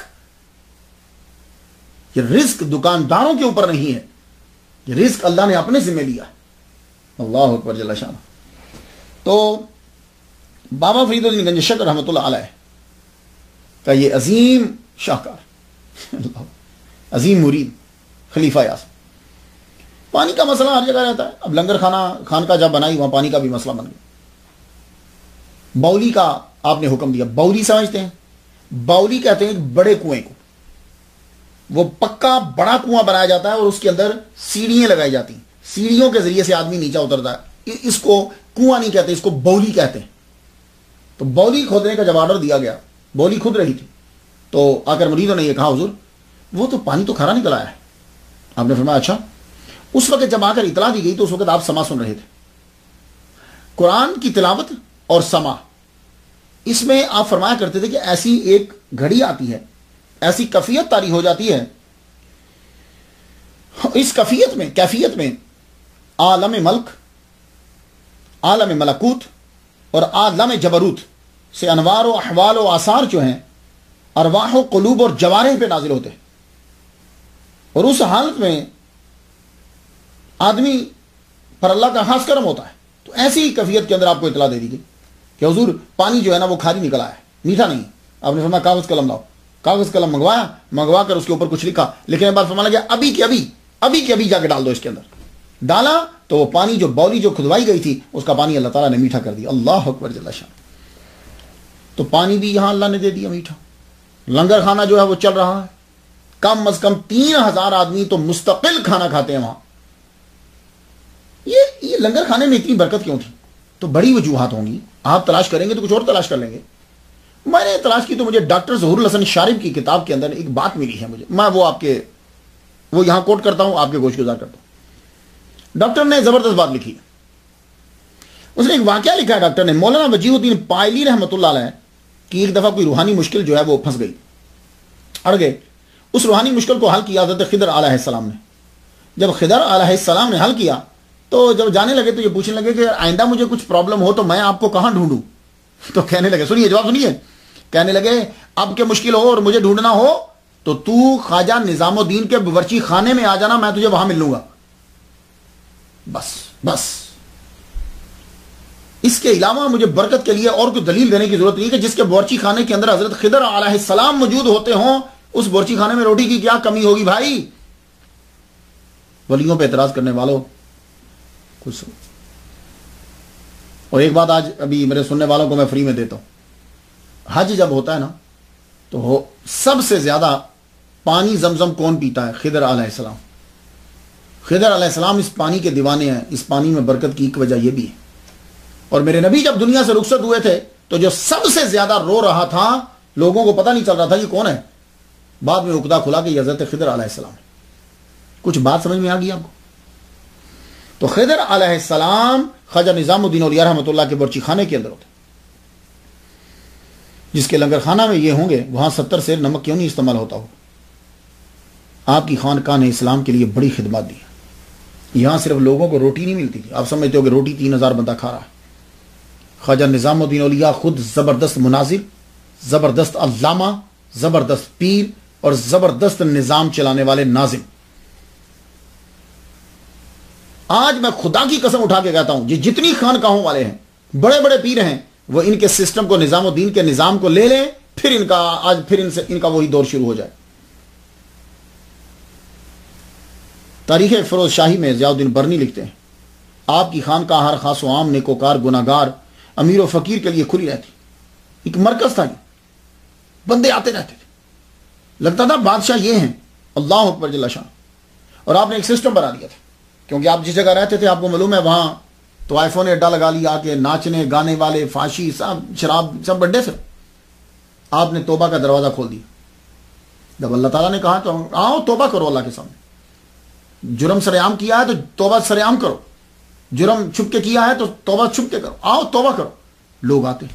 یہ رزق دکانداروں کے اوپر نہیں ہے، یہ رزق اللہ نے اپنے ذمہ لیا. اللہ اکبر جل شانہ. تو بابا فرید الدین گنج شکر رحمۃ اللہ علیہ کا یہ عظیم شاہکار، عظیم مرید خلیفہ اعظم. پانی کا مسئلہ ہر جگہ رہتا ہے. اب لنگر خان کا جب بنائی وہاں پانی کا بھی مسئلہ بن گیا. باولی کا آپ نے حکم دیا. باولی سمجھتے ہیں؟ باولی کہتے ہیں ایک بڑے کنویں کو. وہ پکا بڑا کنواں بنایا جاتا ہے اور اس کے اندر سیڑھیاں لگائی جاتی ہیں، سیڑھیوں کے ذریعے سے آدمی نیچے اترتا ہے. اس کو کنواں نہیں کہتے، اس کو باولی کہتے ہیں. تو باولی کھودنے کا جب آرڈر دیا گیا، باولی کھود رہی تھی، تو آ کر مریدوں نے یہ کہا حضور وہ تو پانی تو کھارا نکل آیا ہے. آپ نے فرمایا اچھا. اس وقت جب آ کر اطلاع دی گئی تو اس وقت آپ سما سن رہے تھے. قرآن کی تلاوت اور سما، اس میں آپ فرمایا کرتے تھے کہ ایسی ایک گھڑی آتی ہے، ایسی کیفیت طاری ہو جاتی ہے، اس کیفیت میں عالم ملک، عالم ملکوت اور عالم جبروت سے انوار و احوال و آثار جو ہیں ارواح و قلوب اور جوارح پہ نازل ہوتے ہیں. اور اس حالت میں آدمی پر اللہ کا خاص کرم ہوتا ہے. تو ایسی کیفیت کے اندر آپ کو اطلاع دے دی گئی کہ حضور پانی جو ہے نا وہ کھاری نکلا ہے، میٹھا نہیں. آپ نے فرمایا کاغذ قلم لاؤ. کاغذ قلم منگوا کر اس کے اوپر کچھ لکھا. لکھنے کے بعد فرمایا گیا ابھی کے ابھی جا کے ڈال دو اس کے اندر. ڈالا تو وہ پانی جو باولی جو کھدوائی گئی تھی اس کا پانی اللہ تعالیٰ نے میٹھا کر دیا. اللہ اکبر جل شان. تو پانی بھی یہاں اللہ نے دے دیا میٹھا. لنگر خانہ جو ہے وہ چل رہا ہے، کم از کم 3000 آدمی تو مستقل کھانا کھاتے ہیں وہاں. یہ لنگر کھانے میں اتنی برکت کیوں تھی؟ تو بڑی وجوہات ہوں گی. آپ تلاش کریں گے تو کچھ اور تلاش کر لیں گے. میں نے تلاش کی تو مجھے ڈاکٹر ظہور الحسن شارب کی کتاب کے اندر ایک بات ملی ہے مجھے. میں وہ یہاں کوٹ کرتا ہوں، آپ کے گوش گزار کرتا ہوں. ڈاکٹر نے زبردست بات لکھی. اس نے ایک واقعہ لکھا ہے ڈاکٹر نے. مولانا وجیہ الدین پائلی رحمۃ اللہ علیہ کی ایک دفعہ کوئی روحانی مشکل جو ہے وہ پھنس گئی، اڑ گئے. اس روحانی مشکل کو حل کیا حضرت خضر علیہ السلام نے. جب خضر علیہ السلام نے حل کیا تو جب جانے لگے تو یہ پوچھنے لگے کہ آئندہ مجھے کچھ پرابلم ہو تو میں آپ کو کہاں ڈھونڈوں. تو کہنے لگے، سنیے جواب سنیے، کہنے لگے اب کہ مشکل ہو اور مجھے ڈھونڈنا ہو تو خواجہ نظام الدین کے باورچی خانے میں آ جانا، میں تجھے وہاں مل لوں گا. بس اس کے علاوہ مجھے برکت کے لیے اور کوئی دلیل دینے کی ضرورت نہیں کہ جس کے بورچی خانے کے اندر حضرت خضر علیہ السلام موجود ہوتے ہوں، اس بورچی خانے میں روٹی کی کیا کمی ہوگی بھائی؟ ولیوں پہ اعتراض کرنے والوں کچھ۔ اور ایک بات آج ابھی میرے سننے والوں کو میں فری میں دیتا ہوں، حج جب ہوتا ہے نا تو سب سے زیادہ پانی زمزم کون پیتا ہے؟ خضر علیہ السلام۔ خضر علیہ السلام اس پانی کے دیوانے ہیں۔ اس پانی میں برکت کی ایک وجہ یہ بھی ہے۔ اور میرے نبی جب دنیا سے رخصت ہوئے تھے تو جو سب سے زیادہ رو رہا تھا، لوگوں کو پتہ نہیں چل رہا تھا یہ کون ہے، بعد میں عقدہ کھلا کہ یہ حضرت خضر علیہ السلام ہے۔ کچھ بات سمجھ میں آ گئی آپ کو؟ تو خضر علیہ السلام خواجہ نظام الدین اولیاء رحمۃ اللہ کے برچی خانے کے اندر ہوتے، جس کے لنگر خانہ میں یہ ہوں گے، وہاں 70 سیر نمک کیوں نہیں استعمال ہوتا ہو؟ آپ کی خانقاہ نے اسلام کے لیے بڑی خدمات دی۔ یہاں صرف لوگوں کو روٹی نہیں ملتی تھی، آپ سمجھتے ہو کہ روٹی 3000 بندہ کھا رہا ہے۔ خواجہ نظام الدین اولیاء خود زبردست مناظر، زبردست علامہ، زبردست پیر اور زبردست نظام چلانے والے ناظم۔ آج میں خدا کی قسم اٹھا کے کہتا ہوں، یہ جتنی خانقاہوں والے ہیں، بڑے بڑے پیر ہیں، وہ ان کے سسٹم کو، نظام الدین کے نظام کو لے لیں، پھر ان کا وہی دور شروع ہو جائے۔ تاریخ فیروز شاہی میں ضیاء الدین برنی لکھتے ہیں، آپ کی خانقاہ ہر خاص و عام، نیکوکار، گناہگار، امیر و فقیر کے لیے کھلی رہتی۔ ایک مرکز تھا، بندے آتے رہتے تھے، لگتا تھا بادشاہ یہ ہیں، اللہ اکبر جل شان۔ اور آپ نے ایک سسٹم بنا دیا تھا، کیونکہ آپ جس جگہ رہتے تھے آپ کو معلوم ہے وہاں طوائفوں نے اڈا لگا لیا کہ ناچنے گانے والے، فاشی، سب شراب، سب بڑے سے۔ آپ نے توبہ کا دروازہ کھول دیا۔ جب اللہ تعالیٰ نے کہا تو آؤ توبہ کرو اللہ کے سامنے۔ جرم سرعام کیا ہے تو توبہ سرعام کرو، جرم چھپ کے کیا ہے تو توبہ چھپ کے کرو، آؤ توبہ کرو۔ لوگ آتے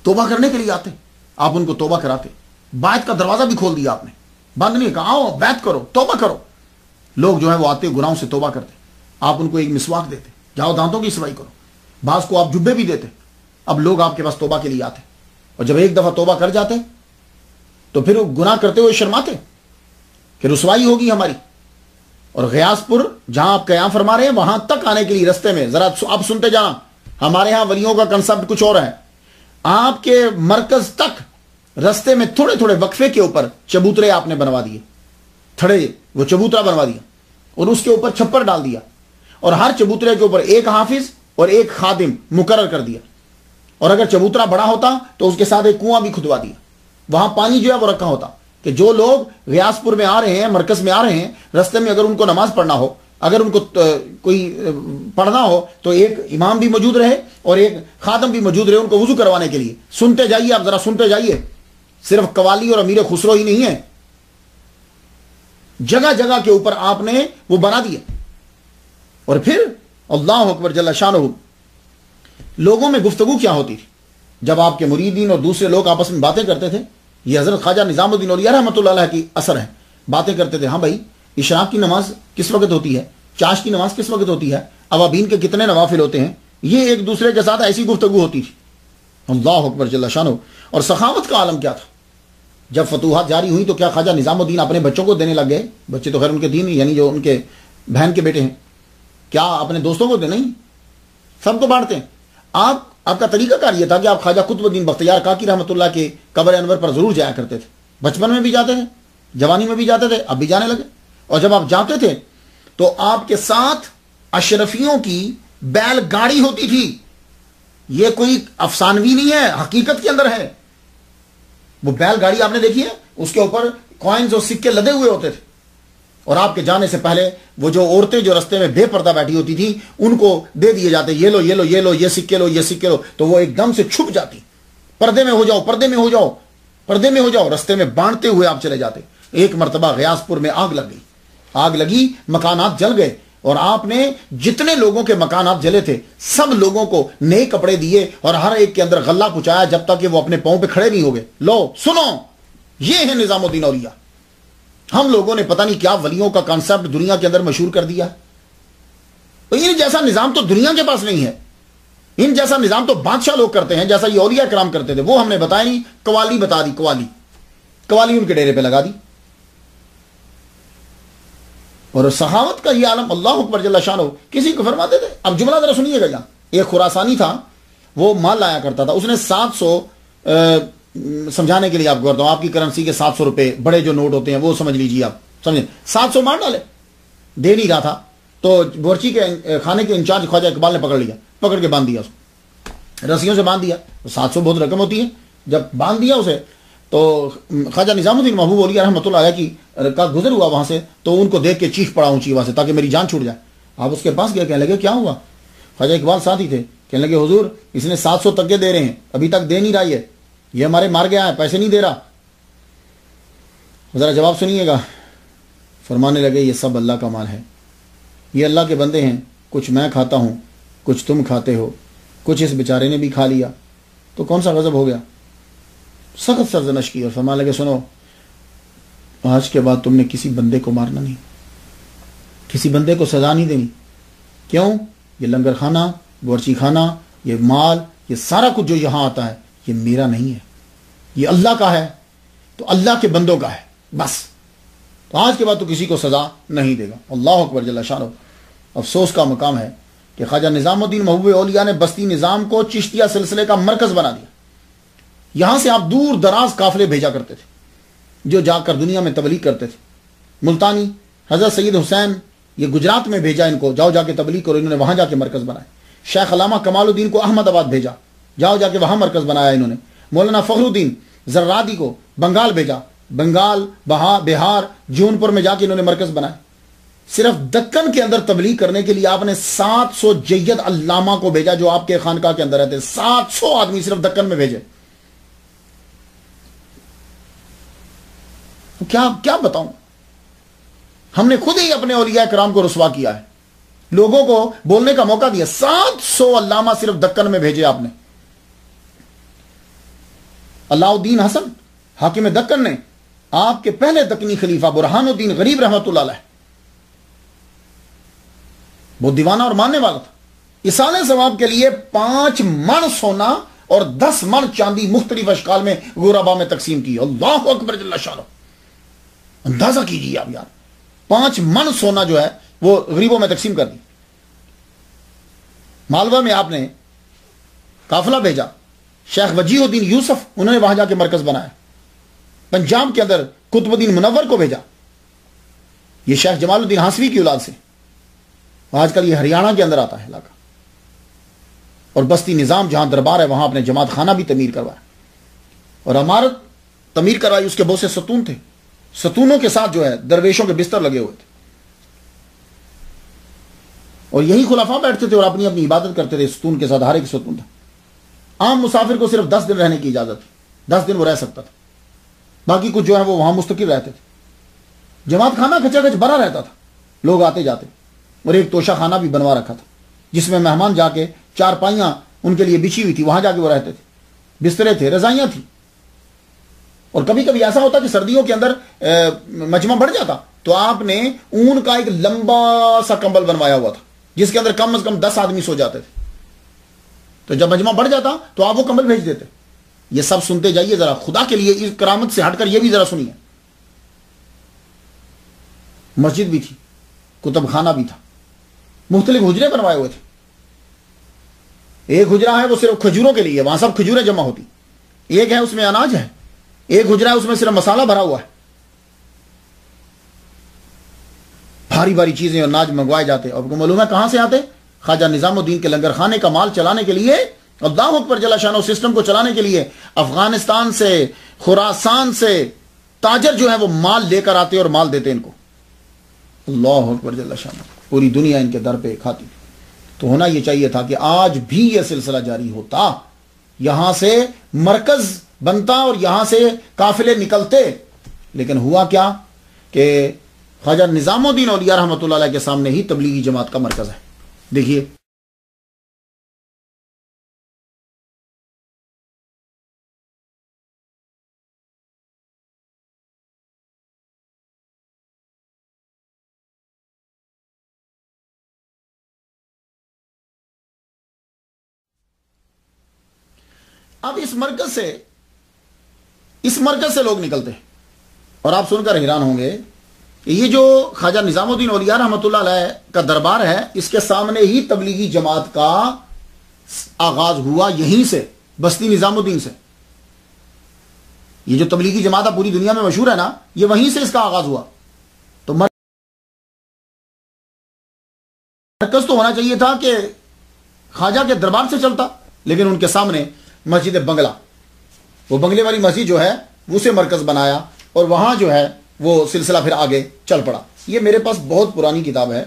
توبہ کرنے کے لیے، آتے، آپ ان کو توبہ کراتے۔ بیعت کا دروازہ بھی کھول دیا آپ نے، بند نہیں کہا آؤ بیعت کرو، توبہ کرو۔ لوگ جو ہے وہ آتے، گناہوں سے توبہ کرتے، آپ ان کو ایک مسواک دیتے، جاؤ دانتوں کی صفائی کرو۔ بعض کو آپ جبے بھی دیتے۔ اب لوگ آپ کے پاس توبہ کے لیے آتے، اور جب ایک دفعہ توبہ کر جاتے تو پھر وہ گناہ کرتے ہوئے شرماتے کہ رسوائی ہوگی ہماری۔ اور غیاث پور جہاں آپ قیام فرما رہے ہیں، وہاں تک آنے کے لیے رستے میں ذرا آپ سنتے جانا، ہمارے ہاں ولیوں کا کنسپٹ کچھ اور ہے۔ آپ کے مرکز تک رستے میں تھوڑے تھوڑے وقفے کے اوپر چبوترے آپ نے بنوا دیے، تھڑے، وہ چبوترا بنوا دیا اور اس کے اوپر چھپر ڈال دیا، اور ہر چبوترے کے اوپر ایک حافظ اور ایک خادم مقرر کر دیا۔ اور اگر چبوترا بڑا ہوتا تو اس کے ساتھ ایک کنواں بھی کھدوا دیا، وہاں پانی جو ہے وہ رکھا ہوتا کہ جو لوگ غیاث پور میں آ رہے ہیں، مرکز میں آ رہے ہیں، رستے میں اگر ان کو نماز پڑھنا ہو، اگر ان کو کوئی پڑھنا ہو تو ایک امام بھی موجود رہے اور ایک خادم بھی موجود رہے ان کو وضو کروانے کے لیے۔ سنتے جائیے آپ، ذرا سنتے جائیے، صرف قوالی اور امیر خسرو ہی نہیں ہے، جگہ جگہ کے اوپر آپ نے وہ بنا دیا۔ اور پھر اللہ اکبر جل شانہ، لوگوں میں گفتگو کیا ہوتی تھی جب آپ کے مریدین اور دوسرے لوگ آپس میں باتیں کرتے تھے؟ یہ حضرت خواجہ نظام الدین اولیاء رحمۃ اللہ علیہ کی اثر ہے۔ باتیں کرتے تھے، ہاں بھائی اشراق کی نماز کس وقت ہوتی ہے، چاش کی نماز کس وقت ہوتی ہے، اوابین کے کتنے نوافل ہوتے ہیں، یہ ایک دوسرے کے ساتھ ایسی گفتگو ہوتی تھی۔ اللہ اکبر جل شانہ۔ اور سخاوت کا عالم کیا تھا؟ جب فتوحات جاری ہوئی تو کیا خواجہ نظام الدین اپنے بچوں کو دینے لگ گئے؟ بچے تو خیر ان کے دین، یعنی جو ان کے بہن کے بیٹے ہیں، کیا اپنے دوستوں کو دے؟ نہیں، سب کو بانٹتے ہیں۔ آپ کا طریقہ کار یہ تھا کہ آپ خواجہ قطب الدین بختیار کاکی رحمۃ اللہ کے قبر انور پر ضرور جایا کرتے تھے۔ بچپن میں بھی جاتے تھے، جوانی میں بھی جاتے تھے، اب بھی جانے لگے۔ اور جب آپ جاتے تھے تو آپ کے ساتھ اشرفیوں کی بیل گاڑی ہوتی تھی۔ یہ کوئی افسانوی نہیں ہے، حقیقت کے اندر ہے۔ وہ بیل گاڑی آپ نے دیکھی ہے، اس کے اوپر کوائنز اور سکے لدے ہوئے ہوتے تھے، اور آپ کے جانے سے پہلے وہ جو عورتیں جو رستے میں بے پردہ بیٹھی ہوتی تھی ان کو دے دیے جاتے، یہ لو یہ لو یہ لو، یہ سکے لو یہ سکے لو، تو وہ ایک دم سے چھپ جاتی، پردے میں ہو جاؤ پردے میں ہو جاؤ پردے میں ہو جاؤ، رستے میں بانٹتے ہوئے آپ چلے جاتے۔ ایک مرتبہ غیاث پور میں آگ لگ گئی، آگ لگی، مکانات جل گئے، اور آپ نے جتنے لوگوں کے مکانات جلے تھے سب لوگوں کو نئے کپڑے دیے اور ہر ایک کے اندر غلہ پہنچایا جب تک کہ وہ اپنے پاؤں پہ کھڑے نہیں ہو گئے۔ لو سنو، یہ ہے نظام الدین اولیاء۔ ہم لوگوں نے پتہ نہیں کیا ولیوں کا کانسیپٹ دنیا کے اندر مشہور کر دیا۔ ان جیسا نظام تو دنیا کے پاس نہیں ہے، ان جیسا نظام تو بادشاہ لوگ کرتے ہیں، جیسا یہ اولیاء کرام کرتے تھے، وہ ہم نے بتایا نہیں۔ قوالی بتا دی، قوالی ان کے ڈیرے پہ لگا دی۔ اور سخاوت کا یہ عالم، اللہ اکبر جل شانہ، کسی کو فرماتے تھے۔ اب جملہ ذرا سنیے گا، یہاں ایک خراسانی تھا وہ مال لایا کرتا تھا. اس نے 700 سمجھانے کے لیے آپ کو کرتا ہوں, آپ کی کرنسی کے 700 روپے بڑے جو نوٹ ہوتے ہیں وہ سمجھ لیجیے, آپ سمجھیں 700 مار ڈالے, دے نہیں رہا تھا. تو بورچی کے کھانے کے انچارج خواجہ اقبال نے پکڑ لیا, پکڑ کے باندھ دیا, اس رسیوں سے باندھ دیا. 700 بہت رقم ہوتی ہے. جب باندھ دیا اسے تو خواجہ نظام الدین محبوب اولیاء رحمۃ اللہ علیہ کا گزر ہوا وہاں سے, تو ان کو دیکھ کے چیخ پڑا اونچی وہاں سے تاکہ میری جان چھوٹ جائے. آپ اس کے پاس گئے, کہنے لگے کیا ہوا؟ خواجہ اقبال ساتھ ہی تھے, کہنے لگے حضور اس نے 700 تک کے دے رہے ہیں, ابھی تک دے نہیں رہا, یہ ہمارے مار گیا ہے, پیسے نہیں دے رہا. ذرا جواب سنیے گا. فرمانے لگے یہ سب اللہ کا مال ہے, یہ اللہ کے بندے ہیں, کچھ میں کھاتا ہوں, کچھ تم کھاتے ہو, کچھ اس بیچارے نے بھی کھا لیا, تو کون سا غضب ہو گیا؟ سخت سرزنش کی اور فرمانے لگے سنو, آج کے بعد تم نے کسی بندے کو مارنا نہیں, کسی بندے کو سزا نہیں دینی. کیوں؟ یہ لنگر خانہ, بورچی خانہ, یہ مال, یہ سارا کچھ جو یہاں آتا ہے یہ میرا نہیں ہے, یہ اللہ کا ہے, تو اللہ کے بندوں کا ہے بس. تو آج کے بعد تو کسی کو سزا نہیں دے گا. اللہ اکبر جل شانہ. افسوس کا مقام ہے کہ خواجہ نظام الدین محبوب اولیاء نے بستی نظام کو چشتیہ سلسلے کا مرکز بنا دیا. یہاں سے آپ دور دراز قافلے بھیجا کرتے تھے جو جا کر دنیا میں تبلیغ کرتے تھے. ملتانی حضرت سید حسین, یہ گجرات میں بھیجا ان کو, جاؤ جا کے تبلیغ کرو, انہوں نے وہاں جا کے مرکز بنایا. شیخ علامہ کمال الدین کو احمد آباد بھیجا, جاؤ جا کے وہاں مرکز بنایا انہوں نے. مولانا فخر الدین زرادی کو بنگال بھیجا, بنگال, بہار, جون پور میں جا کے انہوں نے مرکز بنایا. صرف دکن کے اندر تبلیغ کرنے کے لیے آپ نے 700 جید علامہ کو بھیجا جو آپ کے خانقاہ کے اندر رہتے. 700 آدمی صرف دکن میں بھیجے. کیا بتاؤں, ہم نے خود ہی اپنے اولیاء کرام کو رسوا کیا ہے, لوگوں کو بولنے کا موقع دیا. 700 علامہ صرف دکن میں بھیجے آپ نے. اللہ الدین حسن حاکم دکن نے, آپ کے پہلے دکنی خلیفہ برہان الدین غریب رحمۃ اللہ علیہ, وہ دیوانہ اور ماننے والا تھا, اصالہ ثواب کے لیے 5 من سونا اور 10 من چاندی مختلف اشکال میں غربا میں تقسیم کی. اللہ اکبر جل شانہ. اندازہ کیجیے آپ یار, 5 من سونا جو ہے وہ غریبوں میں تقسیم کر دی. مالوہ میں آپ نے قافلہ بھیجا, شیخ وجیہ الدین یوسف, انہوں نے وہاں جا کے مرکز بنایا. پنجاب کے اندر قطب الدین منور کو بھیجا, یہ شیخ جمال الدین ہاسوی کی اولاد سے, آج کل یہ ہریانہ کے اندر آتا ہے علاقہ. اور بستی نظام جہاں دربار ہے وہاں اپنے جماعت خانہ بھی تعمیر کروایا, اور عمارت تعمیر کروائی. اس کے بہت سے ستون تھے, ستونوں کے ساتھ جو ہے درویشوں کے بستر لگے ہوئے تھے, اور یہی خلفاء بیٹھتے تھے اور اپنی اپنی عبادت کرتے تھے ستون کے ساتھ. ہر ایک ستون تھا. عام مسافر کو صرف 10 دن رہنے کی اجازت تھی, 10 دن وہ رہ سکتا تھا, باقی کچھ جو ہے وہ وہاں مستقل رہتے تھے. جماعت خانہ کھچا کھچ بھرا رہتا تھا, لوگ آتے جاتے, اور ایک توشہ خانہ بھی بنوا رکھا تھا جس میں مہمان جا کے چارپائیاں ان کے لیے بچھی ہوئی تھی, وہاں جا کے وہ رہتے تھے. بسترے تھے, رضائیاں تھیں. اور کبھی کبھی ایسا ہوتا کہ سردیوں کے اندر مجمع بڑھ جاتا تو آپ نے اون کا ایک لمبا سا کمبل بنوایا ہوا تھا جس کے اندر کم از کم 10 آدمی سو جاتے تھے. تو جب مجمع بڑھ جاتا تو آپ وہ کمبل بھیج دیتے. یہ سب سنتے جائیے ذرا, خدا کے لیے اس کرامت سے ہٹ کر یہ بھی ذرا سنیے. مسجد بھی تھی, کتب خانہ بھی تھا, مختلف حجرے بنوائے ہوئے تھے. ایک حجرہ ہے وہ صرف کھجوروں کے لیے, وہاں سب کھجوریں جمع ہوتی. ایک ہے اس میں اناج ہے, ایک حجرہ ہے اس میں صرف مسالہ بھرا ہوا ہے. بھاری بھاری چیزیں اور اناج منگوائے جاتے. آپ کو معلوم ہے کہاں سے آتے؟ خواجہ نظام الدین کے لنگر خانے کا مال چلانے کے لیے, اللہ اکبر جل شانہ, سسٹم کو چلانے کے لیے افغانستان سے, خراسان سے تاجر جو ہے وہ مال لے کر آتے اور مال دیتے ان کو. اللہ اکبر جل شانہ. پوری دنیا ان کے در پہ کھاتی. تو ہونا یہ چاہیے تھا کہ آج بھی یہ سلسلہ جاری ہوتا, یہاں سے مرکز بنتا اور یہاں سے قافلے نکلتے. لیکن ہوا کیا کہ خواجہ نظام الدین اولیاء رحمۃ اللہ علیہ کے سامنے ہی تبلیغی جماعت کا مرکز ہے. دیکھیے اب اس مرکز سے لوگ نکلتے ہیں اور آپ سن کر حیران ہوں گے کہ یہ جو خواجہ نظام الدین اولیاء رحمۃ اللہ علیہ کا دربار ہے, اس کے سامنے ہی تبلیغی جماعت کا آغاز ہوا یہیں سے، بستی نظام الدین سے. یہ جو تبلیغی جماعت پوری دنیا میں مشہور ہے نا، یہ وہیں سے اس کا آغاز ہوا. تو مرکز تو ہونا چاہیے تھا کہ خواجہ کے دربار سے چلتا، لیکن ان کے سامنے مسجد بنگلہ، وہ بنگلے والی مسجد جو ہے اسے مرکز بنایا، اور وہاں جو ہے وہ سلسلہ پھر آگے چل پڑا. یہ میرے پاس بہت پرانی کتاب ہے،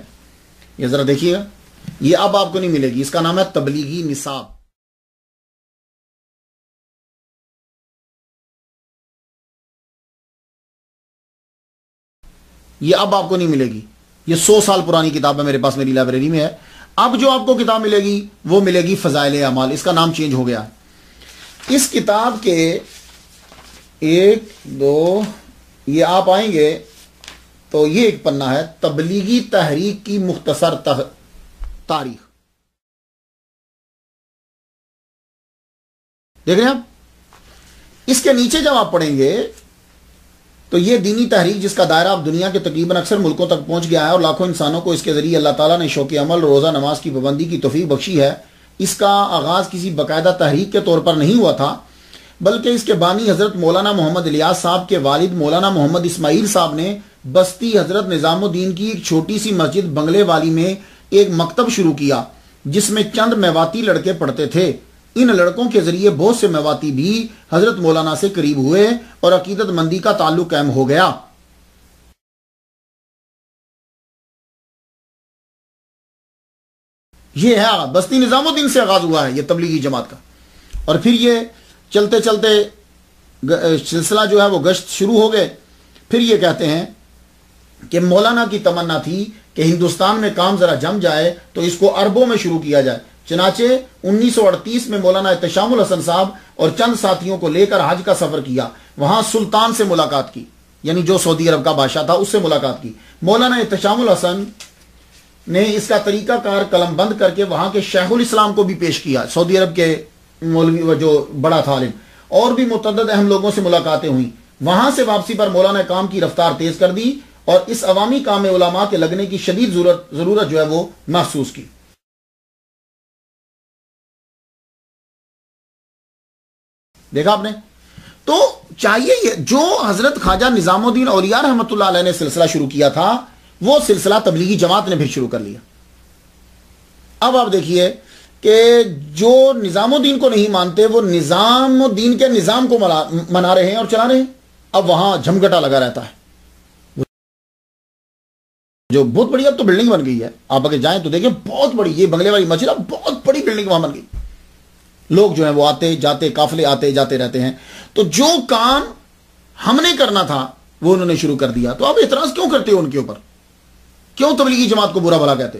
یہ ذرا دیکھیے گا. یہ اب آپ کو نہیں ملے گی. اس کا نام ہے تبلیغی نصاب. یہ اب آپ کو نہیں ملے گی. یہ 100 سال پرانی کتاب ہے، میرے پاس میری لائبریری میں ہے. اب جو آپ کو کتاب ملے گی وہ ملے گی فضائل اعمال. اس کا نام چینج ہو گیا. اس کتاب کے 1 2 یہ آپ آئیں گے تو یہ ایک پنہ ہے، تبلیغی تحریک کی مختصر تاریخ. دیکھ رہے ہیں آپ؟ اس کے نیچے جب آپ پڑھیں گے تو یہ دینی تحریک جس کا دائرہ اب دنیا کے تقریباً اکثر ملکوں تک پہنچ گیا ہے اور لاکھوں انسانوں کو اس کے ذریعے اللہ تعالیٰ نے شوق عمل، روزہ نماز کی پابندی کی توفیق بخشی ہے. اس کا آغاز کسی باقاعدہ تحریک کے طور پر نہیں ہوا تھا، بلکہ اس کے بانی حضرت مولانا محمد الیاس صاحب کے والد مولانا محمد اسماعیل صاحب نے بستی حضرت نظام الدین کی ایک چھوٹی سی مسجد بنگلے والی میں ایک مکتب شروع کیا جس میں چند میواتی لڑکے پڑھتے تھے. ان لڑکوں کے ذریعے بہت سے میواتی بھی حضرت مولانا سے قریب ہوئے اور عقیدت مندی کا تعلق قائم ہو گیا. یہ ہے بستی نظام الدین سے آغاز ہوا ہے یہ تبلیغی جماعت کا. اور پھر یہ چلتے چلتے سلسلہ جو ہے وہ گشت شروع ہو گئے. پھر یہ کہتے ہیں کہ مولانا کی تمنا تھی کہ ہندوستان میں کام ذرا جم جائے تو اس کو عربوں میں شروع کیا جائے. چنانچہ 1938 میں مولانا احتشام الحسن صاحب اور چند ساتھیوں کو لے کر حج کا سفر کیا. وہاں سلطان سے ملاقات کی، یعنی جو سعودی عرب کا بادشاہ تھا اس سے ملاقات کی. مولانا احتشام الحسن نے اس کا طریقہ کار قلم بند کر کے وہاں کے شیخ الاسلام کو بھی پیش کیا، سعودی عرب کے مولوی جو بڑا تھا عالم. اور بھی متعدد اہم لوگوں سے ملاقاتیں ہوئیں. وہاں سے واپسی پر مولانا کام کی رفتار تیز کر دی اور اس عوامی کام میں علماء کے لگنے کی شدید ضرورت جو ہے وہ محسوس کی. دیکھا آپ نے؟ تو چاہیے یہ جو حضرت خواجہ نظام الدین اولیاء رحمۃ اللہ علیہ نے سلسلہ شروع کیا تھا وہ سلسلہ تبلیغی جماعت نے پھر شروع کر لیا. اب آپ دیکھیے کہ جو نظام الدین کو نہیں مانتے وہ نظام الدین کے نظام کو منا رہے ہیں اور چلا رہے ہیں. اب وہاں جھمگٹا لگا رہتا ہے. جو بہت بڑی اب تو بلڈنگ بن گئی ہے، آپ اگر جائیں تو دیکھیں بہت بڑی یہ بنگلے والی مسجد، اب بہت بڑی بلڈنگ وہاں بن گئی. لوگ جو ہیں وہ آتے جاتے، قافلے آتے جاتے رہتے ہیں. تو جو کام ہم نے کرنا تھا وہ انہوں نے شروع کر دیا. تو آپ اعتراض کیوں کرتے ہو ان کے اوپر؟ کیوں تبلیغی جماعت کو برا بھلا کہتے؟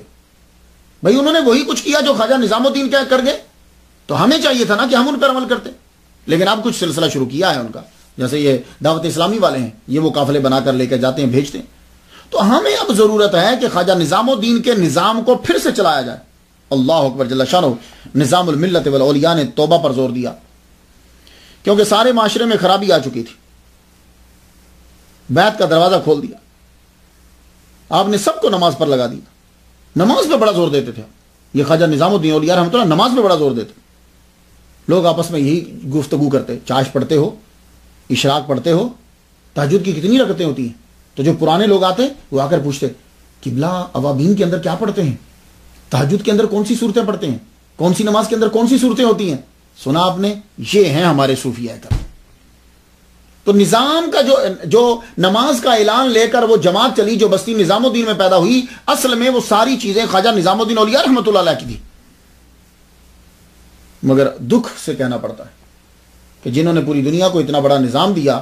بھائی انہوں نے وہی کچھ کیا جو خواجہ نظام الدین کیا کر گئے، تو ہمیں چاہیے تھا نا کہ ہم ان پر عمل کرتے. لیکن اب کچھ سلسلہ شروع کیا ہے ان کا، جیسے یہ دعوت اسلامی والے ہیں، یہ وہ قافلے بنا کر لے کے جاتے ہیں، بھیجتے ہیں. تو ہمیں اب ضرورت ہے کہ خواجہ نظام الدین کے نظام کو پھر سے چلایا جائے. اللہ اکبر جل شانہ. نظام الملت والاولیاء نے توبہ پر زور دیا کیونکہ سارے معاشرے میں خرابی آ چکی تھی. بیعت کا دروازہ کھول دیا. آپ نے سب کو نماز پر لگا دیا. نماز پہ بڑا زور دیتے تھے یہ خواجہ نظام الدین اولیاء رحمۃ اللہ، نماز پہ بڑا زور دیتے. لوگ آپس میں یہی گفتگو کرتے، چاش پڑھتے ہو، اشراق پڑھتے ہو، تہجد کی کتنی رکعتیں ہوتی ہیں؟ تو جو پرانے لوگ آتے وہ آ کر پوچھتے قبلہ اوابین کے اندر کیا پڑھتے ہیں، تہجد کے اندر کون سی صورتیں پڑھتے ہیں، کون سی نماز کے اندر کون سی صورتیں ہوتی ہیں؟ سنا آپ نے؟ یہ ہیں ہمارے صوفیاء کرام. تو نظام کا جو نماز کا اعلان لے کر وہ جماعت چلی جو بستی نظام الدین میں پیدا ہوئی، اصل میں وہ ساری چیزیں خواجہ نظام الدین اولیاء رحمۃ اللہ علیہ کی تھی. مگر دکھ سے کہنا پڑتا ہے کہ جنہوں نے پوری دنیا کو اتنا بڑا نظام دیا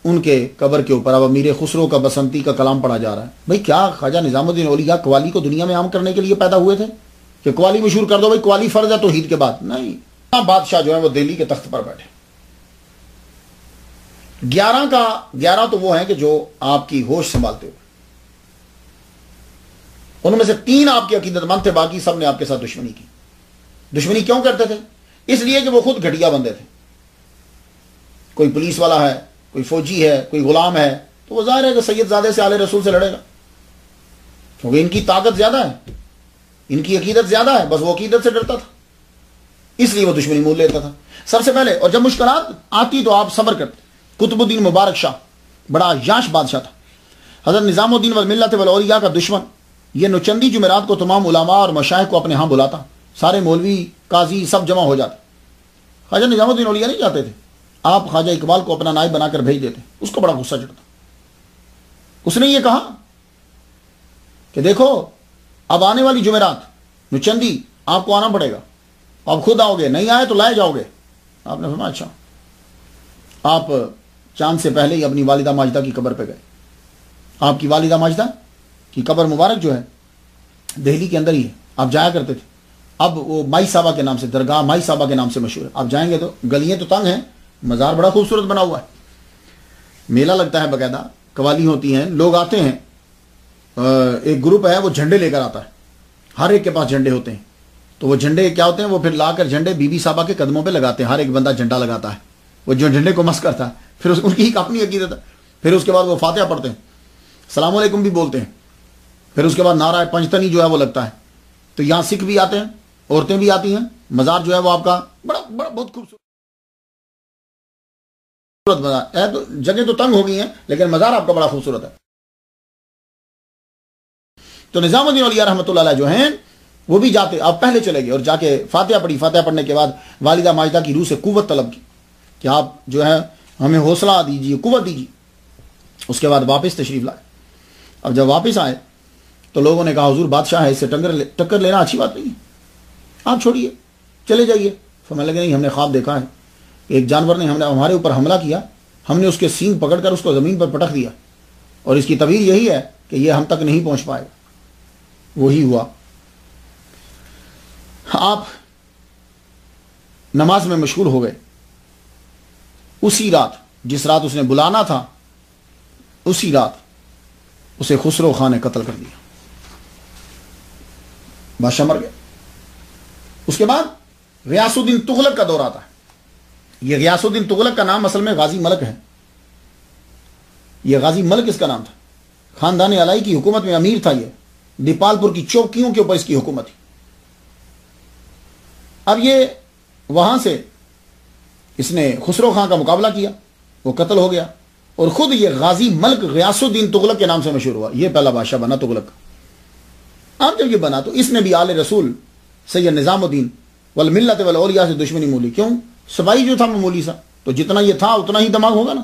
ان کے قبر کے اوپر اب امیر خسرو کا بسنتی کا کلام پڑھا جا رہا ہے. بھائی کیا خواجہ نظام الدین اولیاء قوالی کو دنیا میں عام کرنے کے لیے پیدا ہوئے تھے کہ قوالی مشہور کر دو بھائی قوالی فرض ہے توحید کے بعد؟ نہیں. بادشاہ جو ہے وہ دہلی کے تخت پر بیٹھے. 11 تو وہ ہیں کہ جو آپ کی ہوش سنبھالتے ہوئے، ان میں سے 3 آپ کے عقیدت مند تھے، باقی سب نے آپ کے ساتھ دشمنی کی. دشمنی کیوں کرتے تھے؟ اس لیے کہ وہ خود گھٹیا بندے تھے. کوئی پولیس والا ہے، کوئی فوجی ہے، کوئی غلام ہے، تو وہ ظاہر ہے کہ سید زادے سے آل رسول سے لڑے گا کیونکہ ان کی طاقت زیادہ ہے، ان کی عقیدت زیادہ ہے. بس وہ عقیدت سے ڈرتا تھا. اس لیے وہ دشمنی مول لیتا تھا سب سے پہلے. اور جب مشکلات آتی تو آپ صبر کرتے. قطب الدین مبارک شاہ بڑا یاش بادشاہ تھا. حضرت نظام الدین والملت والاولیاء کا دشمن. یہ نوچندی جمعرات کو تمام علماء اور مشائخ کو اپنے ہاں بلاتا. سارے مولوی قاضی سب جمع ہو جاتے. خواجہ نظام الدین اولیاء نہیں جاتے تھے. آپ خواجہ اقبال کو اپنا نائب بنا کر بھیج دیتے. اس کو بڑا غصہ چڑھتا. اس نے یہ کہا کہ دیکھو اب آنے والی جمعرات نوچندی آپ کو آنا پڑے گا. آپ خود آؤ گے, نہیں آئے تو لائے جاؤ گے. آپ نے فرمایا اچھا. آپ چاند سے پہلے ہی اپنی والدہ ماجدہ کی قبر پہ گئے. آپ کی والدہ ماجدہ کی قبر مبارک جو ہے دہلی کے اندر ہی ہے. آپ جایا کرتے تھے. اب وہ مائی صاحبہ کے نام سے, درگاہ مائی صاحبہ کے نام سے مشہور ہے. آپ جائیں گے تو گلیاں تو تنگ ہیں, مزار بڑا خوبصورت بنا ہوا ہے. میلہ لگتا ہے باقاعدہ, قوالی ہوتی ہیں, لوگ آتے ہیں. ایک گروپ ہے وہ جھنڈے لے کر آتا ہے. ہر ایک کے پاس جھنڈے ہوتے ہیں. تو وہ جھنڈے کیا ہوتے ہیں, وہ پھر لا کر جھنڈے بی بی صاحبہ کے قدموں پہ لگاتے ہیں. ہر ایک بندہ جھنڈا لگاتا ہے. وہ جو جھنڈے کو مس کرتا ہے پھر ان کی ایک اپنی عقیدت ہے. پھر اس کے بعد وہ فاتحہ پڑھتے ہیں, السلام علیکم بھی بولتے ہیں. پھر اس کے بعد نعرہ پنجتنی جو ہے وہ لگتا ہے. تو یہاں سکھ بھی آتے ہیں, عورتیں بھی آتی ہیں. مزار جو ہے وہ آپ کا بڑا بڑا بہت خوبصورت مزار ہے. تو جگہ تو تنگ ہو گئی ہیں لیکن مزار آپ کا بڑا خوبصورت ہے. تو نظام الدین اولیاء رحمۃ اللہ علیہ جو ہیں وہ بھی جاتے. آپ پہلے چلے گئے اور جا کے فاتحہ پڑھی. فاتحہ پڑھنے کے بعد والدہ ماجدہ کی روح سے قوت طلب کی کہ آپ جو ہے ہمیں حوصلہ دیجیے, قوت دیجیے. اس کے بعد واپس تشریف لائے. اب جب واپس آئے تو لوگوں نے کہا حضور بادشاہ ہے, اس سے ٹکر لینا اچھی بات نہیں ہے, آپ چھوڑیے چلے جائیے. فرمانے لگے نہیں, ہم نے خواب دیکھا ہے ایک جانور نے ہمارے اوپر حملہ کیا, ہم نے اس کے سینگ پکڑ کر اس کو زمین پر پٹک دیا اور اس کی تعبیر یہی ہے کہ یہ ہم تک نہیں پہنچ پائے. وہی ہوا. آپ نماز میں مشغول ہو گئے. اسی رات جس رات اس نے بلانا تھا اسی رات اسے خسرو خان نے قتل کر دیا. بادشاہ مر گیا. اس کے بعد غیاث الدین تغلق کا دور آتا ہے. یہ غیاث الدین تغلق کا نام اصل میں غازی ملک ہے. یہ غازی ملک اس کا نام تھا. خاندان علائی کی حکومت میں امیر تھا. یہ دیپال پور کی چوکیوں کے اوپر اس کی حکومت تھی. اب یہ وہاں سے اس نے خسرو خان کا مقابلہ کیا, وہ قتل ہو گیا اور خود یہ غازی ملک غیاث الدین تغلق کے نام سے مشہور ہوا. یہ پہلا بادشاہ بنا تغلق. اب جب یہ بنا تو اس نے بھی آل رسول سید نظام الدین والملت والاولیاء سے دشمنی مولی. کیوں؟ سپاہی جو تھا معمولی سا, تو جتنا یہ تھا اتنا ہی دماغ ہوگا نا.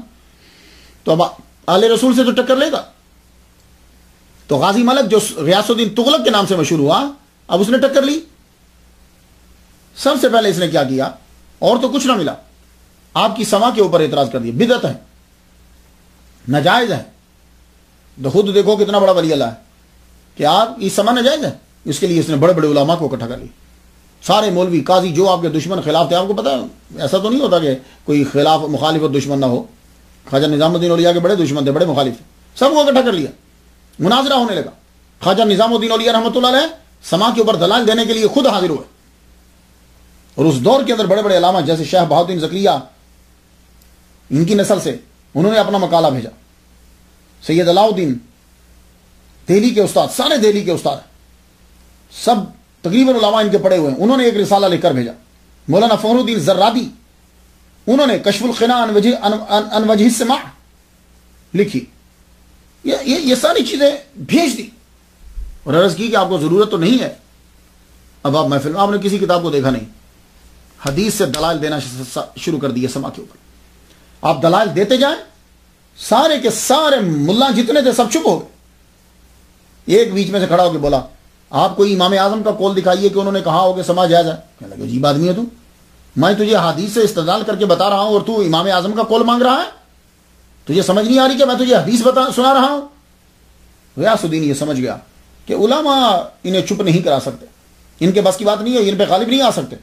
تو اب آل رسول سے تو ٹکر لے گا. تو غازی ملک جو غیاث الدین تغلق کے نام سے مشہور ہوا, اب اس نے ٹکر لی. سب سے پہلے اس نے کیا کیا, اور تو کچھ نہ ملا, آپ کی سما کے اوپر اعتراض کر دیا. بدعت ہے, ناجائز ہے. تو خود دیکھو کتنا بڑا ولی اللہ ہے کہ آپ یہ سما ناجائز ہے. اس کے لیے اس نے بڑے بڑے علماء کو اکٹھا کر لی. سارے مولوی قاضی جو آپ کے دشمن خلاف تھے. آپ کو پتا ہے ایسا تو نہیں ہوتا کہ کوئی خلاف مخالف اور دشمن نہ ہو. خواجہ نظام الدین اولیاء کے بڑے دشمن تھے, بڑے مخالف تھے. سب کو اکٹھا کر لیا. مناظرہ ہونے لگا. خواجہ نظام الدین اولیاء رحمۃ اللہ علیہ سما کے اوپر دلائل دینے کے لیے خود حاضر ہوئے. اور اس دور کے اندر بڑے بڑے علامہ جیسے شیخ بہاؤالدین زکریا, ان کی نسل سے انہوں نے اپنا مقالہ بھیجا. سید علاؤ الدین دہلی کے استاد, سارے دہلی کے استاد سب تقریباً علماء ان کے پڑے ہوئے ہیں, انہوں نے ایک رسالہ لکھ کر بھیجا. مولانا فخر الدین زرادی انہوں نے کشف القناع عن وجہ السماع لکھی. یہ ساری چیزیں بھیج دی اور عرض کی کہ آپ کو ضرورت تو نہیں ہے. اب آپ محفل میں آپ نے کسی کتاب کو دیکھا نہیں, حدیث سے دلائل دینا شروع کر دیے سما کے اوپر. آپ دلائل دیتے جائیں, سارے کے سارے ملا جتنے تھے سب چپ ہو گئے. ایک بیچ میں سے کھڑا ہو کے بولا, آپ کوئی امام اعظم کا قول دکھائیے کہ انہوں نے کہا ہو کہ سما جائز ہے. کہنے لگے عجیب آدمی ہے تو, میں تجھے حدیث سے استدلال کر کے بتا رہا ہوں اور تو امام اعظم کا قول مانگ رہا ہے. تجھے سمجھ نہیں آ رہی کہ میں تجھے حدیث سنا رہا ہوں. غیاث الدین یہ سمجھ گیا کہ علماء انہیں چپ نہیں کرا سکتے, ان کے بس کی بات نہیں ہے, ان پہ غالب نہیں آ سکتے.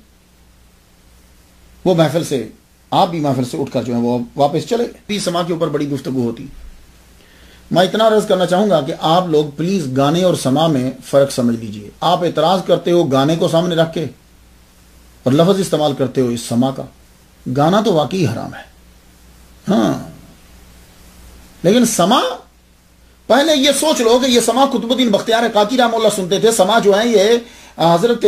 وہ محفل سے, آپ بھی محفل سے اٹھ کر جو ہے وہ واپس چلے گئے. سما کے اوپر بڑی گفتگو ہوتی. میں اتنا عرض کرنا چاہوں گا کہ آپ لوگ پلیز گانے اور سما میں فرق سمجھ لیجئے. آپ اعتراض کرتے ہو گانے کو سامنے رکھ کے اور لفظ استعمال کرتے ہو اس سما کا. گانا تو واقعی حرام ہے, ہاں, لیکن سما پہلے یہ سوچ لو کہ یہ سما قطب الدین بختیار کاکی رحمہ اللہ سنتے تھے. سما جو ہے یہ حضرت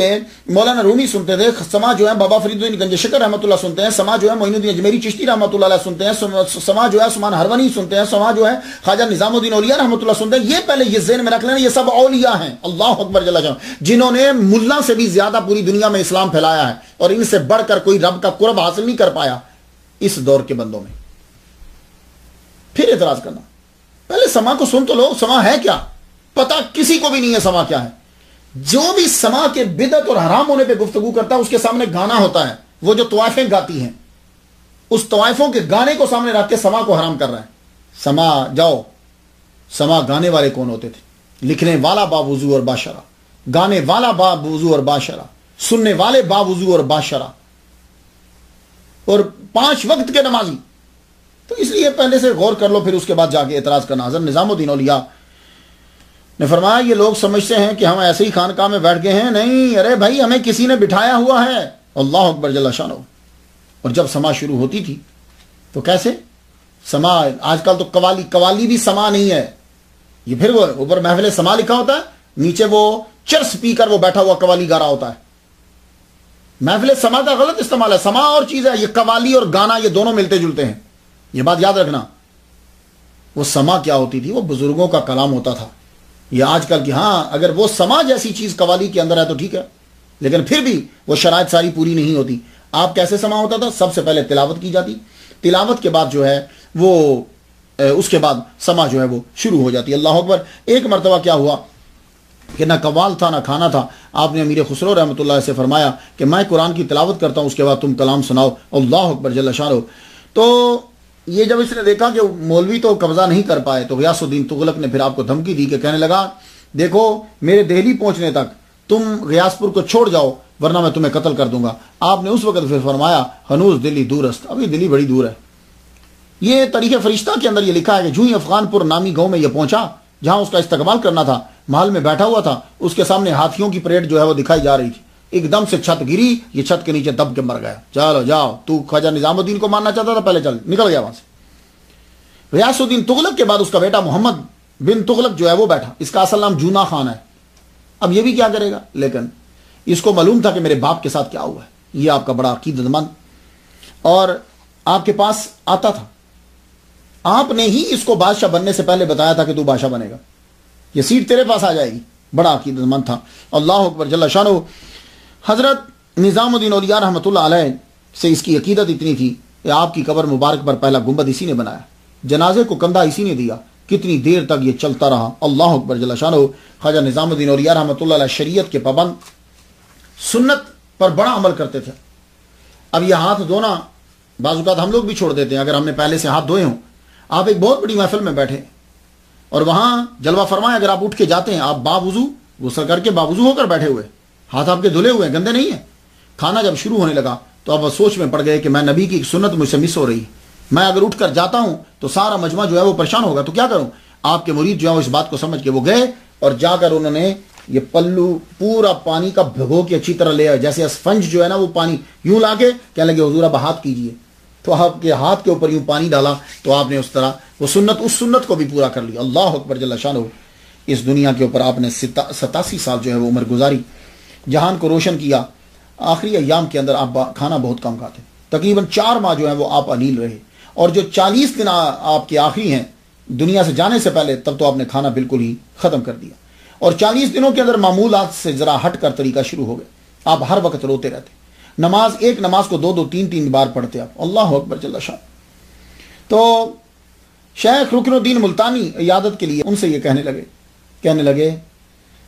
مولانا رومی سنتے تھے، سما جو ہے بابا فرید الدین گنج شکر رحمۃ اللہ سنتے ہیں، سما جو ہے معین الدین اجمیری چشتی رحمۃ اللہ علیہ سنتے ہیں، سما جو ہے عثمان ہرونی سنتے ہیں، سما جو ہے خواجہ نظام الدین اولیاء رحمۃ اللہ سنتے ہیں. یہ پہلے یہ ذہن میں رکھ لینا، یہ سب اولیاء ہیں، اللہ اکبر جل جلالہ، جنہوں نے ملا سے بھی زیادہ پوری دنیا میں اسلام پھیلایا ہے، اور ان سے بڑھ کر کوئی رب کا قرب حاصل نہیں کر پایا اس دور کے بندوں میں. پھر اعتراض کرنا، پہلے سما کو سن تو لو، سما ہے کیا؟ پتہ کسی کو بھی نہیں ہے سما کیا ہے. جو بھی سما کے بدعت اور حرام ہونے پہ گفتگو کرتا ہے اس کے سامنے گانا ہوتا ہے، وہ جو طوائفیں گاتی ہیں اس طوائفوں کے گانے کو سامنے رکھ کے سما کو حرام کر رہا ہے. سما جاؤ، سما گانے والے کون ہوتے تھے؟ لکھنے والا باوضو اور باشرہ، گانے والا باوضو اور باشرہ، سننے والے باوضو اور باشرہ، اور 5 وقت کے نمازی. تو اس لیے پہلے سے غور کر لو، پھر اس کے بعد جا کے اعتراض کرنا. حضرت نظام الدین اولیاء نے فرمایا یہ لوگ سمجھتے ہیں کہ ہم ایسے ہی خانقاہ میں بیٹھ گئے ہیں، نہیں، ارے بھائی ہمیں کسی نے بٹھایا ہوا ہے. اللہ اکبر جل شانہ. اور جب سما شروع ہوتی تھی تو کیسے سما، آج کل تو قوالی بھی سما نہیں ہے، یہ پھر وہ اوپر محفل سما لکھا ہوتا ہے، نیچے وہ چرس پی کر وہ بیٹھا ہوا قوالی گا رہا ہوتا ہے. محفل سما کا غلط استعمال ہے. سما اور چیز ہے، یہ قوالی اور گانا یہ دونوں ملتے جلتے ہیں، یہ بات یاد رکھنا. وہ سما کیا ہوتی تھی؟ وہ بزرگوں کا کلام ہوتا تھا. یہ آج کل کی، ہاں اگر وہ سما جیسی چیز قوالی کے اندر ہے تو ٹھیک ہے، لیکن پھر بھی وہ شرائط ساری پوری نہیں ہوتی. آپ کیسے سما ہوتا تھا؟ سب سے پہلے تلاوت کی جاتی، تلاوت کے بعد جو ہے وہ اس کے بعد سما جو ہے وہ شروع ہو جاتی. اللہ اکبر. ایک مرتبہ کیا ہوا کہ نہ قوال تھا نہ کھانا تھا، آپ نے امیر خسرو رحمۃ اللہ سے فرمایا کہ میں قرآن کی تلاوت کرتا ہوں، اس کے بعد تم کلام سناؤ. اللہ اکبر جل شانہ. تو یہ جب اس نے دیکھا کہ مولوی تو قبضہ نہیں کر پائے تو غیاث الدین تغلق نے پھر آپ کو دھمکی دی کہ کہنے لگا دیکھو میرے دہلی پہنچنے تک تم غیاث پور کو چھوڑ جاؤ ورنہ میں تمہیں قتل کر دوں گا. آپ نے اس وقت پھر فرمایا ہنوز دلی دور است، ابھی دلی بڑی دور ہے. یہ طریق فرشتہ کے اندر یہ لکھا ہے کہ جو ہی افغان پور نامی گاؤں میں یہ پہنچا جہاں اس کا استقبال کرنا تھا، محل میں بیٹھا ہوا تھا، اس کے سامنے ہاتھیوں کی پریڈ جو ہے وہ دکھائی جا رہی تھی. ایک دم سے چھت گری، یہ چھت کے نیچے دب کے مر گیا. چلو جاؤ، تو خواجہ نظام الدین کو ماننا چاہتا تھا، پہلے چل نکل گیا وہاں سے. غیاث الدین تغلق کے بعد اس کا بیٹا محمد بن تغلق جو ہے وہ بیٹھا. اس کا اصل نام جونا خان ہے. اب یہ بھی کیا کرے گا، لیکن اس کو معلوم تھا کہ میرے باپ کے ساتھ کیا ہوا ہے. یہ آپ کا بڑا عقیدت مند اور آپ کے پاس آتا تھا، آپ نے ہی اس کو بادشاہ بننے سے پہلے بتایا تھا کہ تو بادشاہ بنے گا، یہ سیٹ تیرے پاس آ جائے گی. بڑا عقیدت مند تھا. اللہ اکبر جل شانہ. حضرت نظام الدین اولیاء رحمۃ اللہ علیہ سے اس کی عقیدت اتنی تھی کہ آپ کی قبر مبارک پر پہلا گنبد اسی نے بنایا، جنازے کو کندھا اسی نے دیا. کتنی دیر تک یہ چلتا رہا. اللہ اکبر جل شانہ. خواجہ نظام الدین اولیاء رحمۃ اللہ علیہ شریعت کے پابند، سنت پر بڑا عمل کرتے تھے. اب یہ ہاتھ دھونا بعض اوقات ہم لوگ بھی چھوڑ دیتے ہیں، اگر ہم نے پہلے سے ہاتھ دھوئے ہوں. آپ ایک بہت بڑی محفل میں بیٹھے اور وہاں جلوہ فرمائے، اگر آپ اٹھ کے جاتے ہیں، آپ باوضو غسل کر کے باوضو ہو کر بیٹھے ہوئے، ہاتھ آپ کے دھلے ہوئے ہیں، گندے نہیں ہیں. کھانا جب شروع ہونے لگا تو آپ سوچ میں پڑ گئے کہ میں نبی کی سنت مجھ سے مس ہو رہی، میں اگر اٹھ کر جاتا ہوں تو سارا مجمع جو ہے وہ پریشان ہوگا، تو کیا کروں. آپ کے مرید جو ہے اس بات کو سمجھ کے وہ گئے اور جا کر انہوں نے یہ پلو پورا پانی کا بھگو کے اچھی طرح لے آئے، جیسے اسفنج جو ہے نا وہ پانی یوں لا کے کہنے لگے حضور اب ہاتھ کیجئے. تو آپ کے ہاتھ کے اوپر یوں پانی ڈالا تو آپ نے اس طرح وہ سنت، اس سنت کو بھی پورا کر لیا. اللہ اکبر جل شانہ. اس دنیا کے اوپر آپ نے 87 سال جو ہے وہ عمر گزاری، جہان کو روشن کیا. آخری ایام کے اندر آپ کھانا بہت کم کھاتے، تقریباً 4 ماہ جو ہے وہ آپ علیل رہے، اور جو 40 دن آپ کے آخری ہیں دنیا سے جانے سے پہلے تب تو آپ نے کھانا بالکل ہی ختم کر دیا. اور 40 دنوں کے اندر معمولات سے ذرا ہٹ کر طریقہ شروع ہو گئے. آپ ہر وقت روتے رہتے، نماز ایک نماز کو 2 3 بار پڑھتے آپ. اللہ اکبر جل شان. تو شیخ رکن الدین ملتانی عیادت کے لیے ان سے یہ کہنے لگے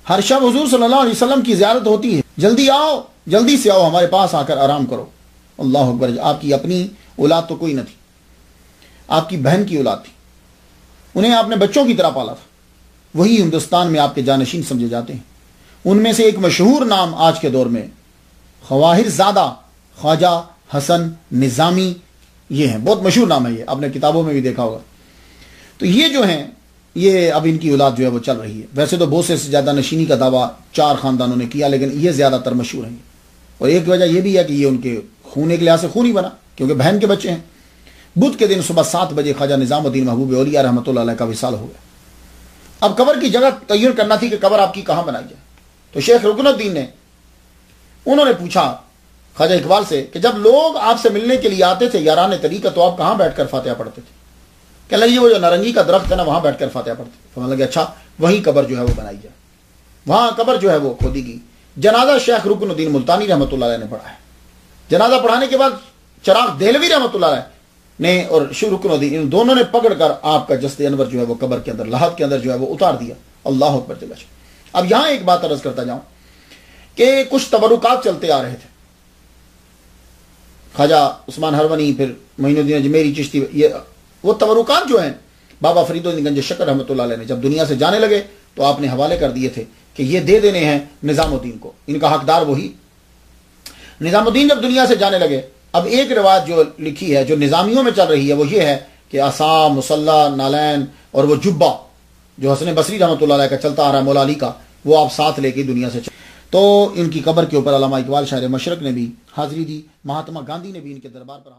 ہر شب حضور صلی اللہ علیہ وسلم کی زیارت ہوتی ہے، جلدی آؤ، جلدی سے آؤ، ہمارے پاس آ کر آرام کرو. اللہ اکبر. آپ کی اپنی اولاد تو کوئی نہ تھی، آپ کی بہن کی اولاد تھی، انہیں آپ نے بچوں کی طرح پالا تھا. وہی ہندوستان میں آپ کے جانشین سمجھے جاتے ہیں. ان میں سے ایک مشہور نام آج کے دور میں خواہر زادہ خواجہ حسن نظامی، یہ ہیں، بہت مشہور نام ہے، یہ آپ نے کتابوں میں بھی دیکھا ہوگا. تو یہ جو ہیں یہ اب ان کی اولاد جو ہے وہ چل رہی ہے. ویسے تو بہت سے زیادہ نشینی کا دعویٰ 4 خاندانوں نے کیا، لیکن یہ زیادہ تر مشہور ہیں. اور ایک وجہ یہ بھی ہے کہ یہ ان کے خون کے لحاظ سے خون ہی بنا، کیونکہ بہن کے بچے ہیں. بدھ کے دن صبح 7 بجے خواجہ نظام الدین محبوب اولیاء رحمۃ اللہ علیہ کا وصال ہو گیا. اب قبر کی جگہ تعین کرنا تھی کہ قبر آپ کی کہاں بنائی جائے. تو شیخ رکن الدین نے انہوں نے پوچھا خواجہ اقبال سے کہ جب لوگ آپ سے ملنے کے لیے آتے تھے یاران طریقہ تو آپ کہاں بیٹھ کر فاتحہ پڑھتے تھے؟ کہنے لگے وہ جو نارنگی کا درخت ہے نا وہاں بیٹھ کر فاتحہ پڑھتے تھے. فرمانے لگے اچھا وہیں قبر جو ہے وہ بنائی جائے. وہاں قبر جو ہے وہ کھودی گئی. جنازہ شیخ رکن الدین ملتانی رحمۃ اللہ علیہ نے پڑھا ہے. جنازہ پڑھانے کے بعد چراغ دہلوی رحمۃ اللہ علیہ نے اور شیخ رکن الدین ان دونوں نے پکڑ کر آپ کا جسد انور جو ہے وہ قبر کے اندر لحد کے اندر جو ہے وہ اتار دیا. اللہ اکبر جل شانہ. اب یہاں ایک بات عرض کرتا جاؤں کہ کچھ تبرکات چلتے آ رہے تھے. خواجہ عثمان ہرونی پھر معین الدین اجمیری چشتی وہ تبرکات جو ہیں بابا فرید الدین گنج شکر رحمۃ اللہ علیہ نے جب دنیا سے جانے لگے تو آپ نے حوالے کر دیے تھے کہ یہ دے دینے ہیں نظام الدین کو. ان کا حقدار وہی. نظام الدین جب دنیا سے جانے لگے اب ایک روایت جو لکھی ہے جو نظامیوں میں چل رہی ہے وہ یہ ہے کہ عصا مصلح نالین اور وہ جبہ جو حسن بصری رحمۃ اللہ علیہ کا چلتا آ رہا ہے مولا علی کا وہ آپ ساتھ لے کے دنیا سے تو ان کی قبر کے اوپر علامہ اقبال شاعر مشرق نے بھی حاضری دی. مہاتما گاندھی نے بھی ان کے دربار پر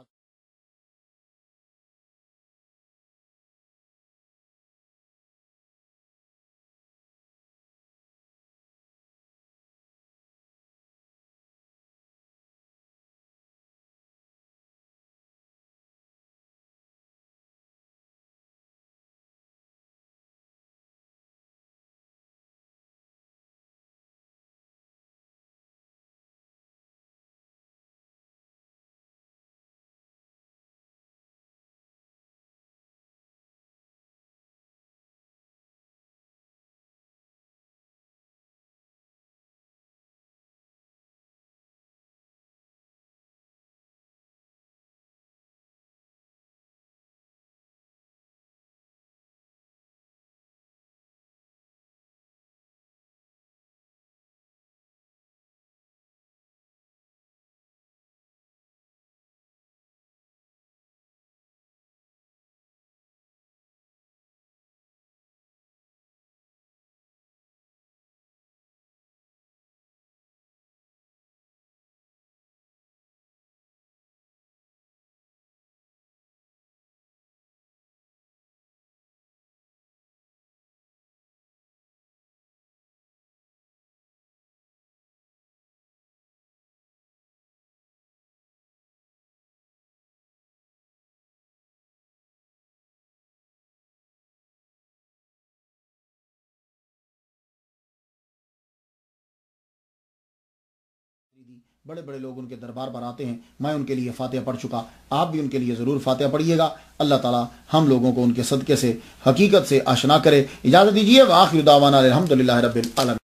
بڑے بڑے لوگ ان کے دربار پر آتے ہیں. میں ان کے لیے فاتحہ پڑھ چکا. آپ بھی ان کے لیے ضرور فاتحہ پڑھیے گا. اللہ تعالی ہم لوگوں کو ان کے صدقے سے حقیقت سے آشنا کرے. اجازت دیجیے. وآخر دعوانا الحمدللہ رب العالمین.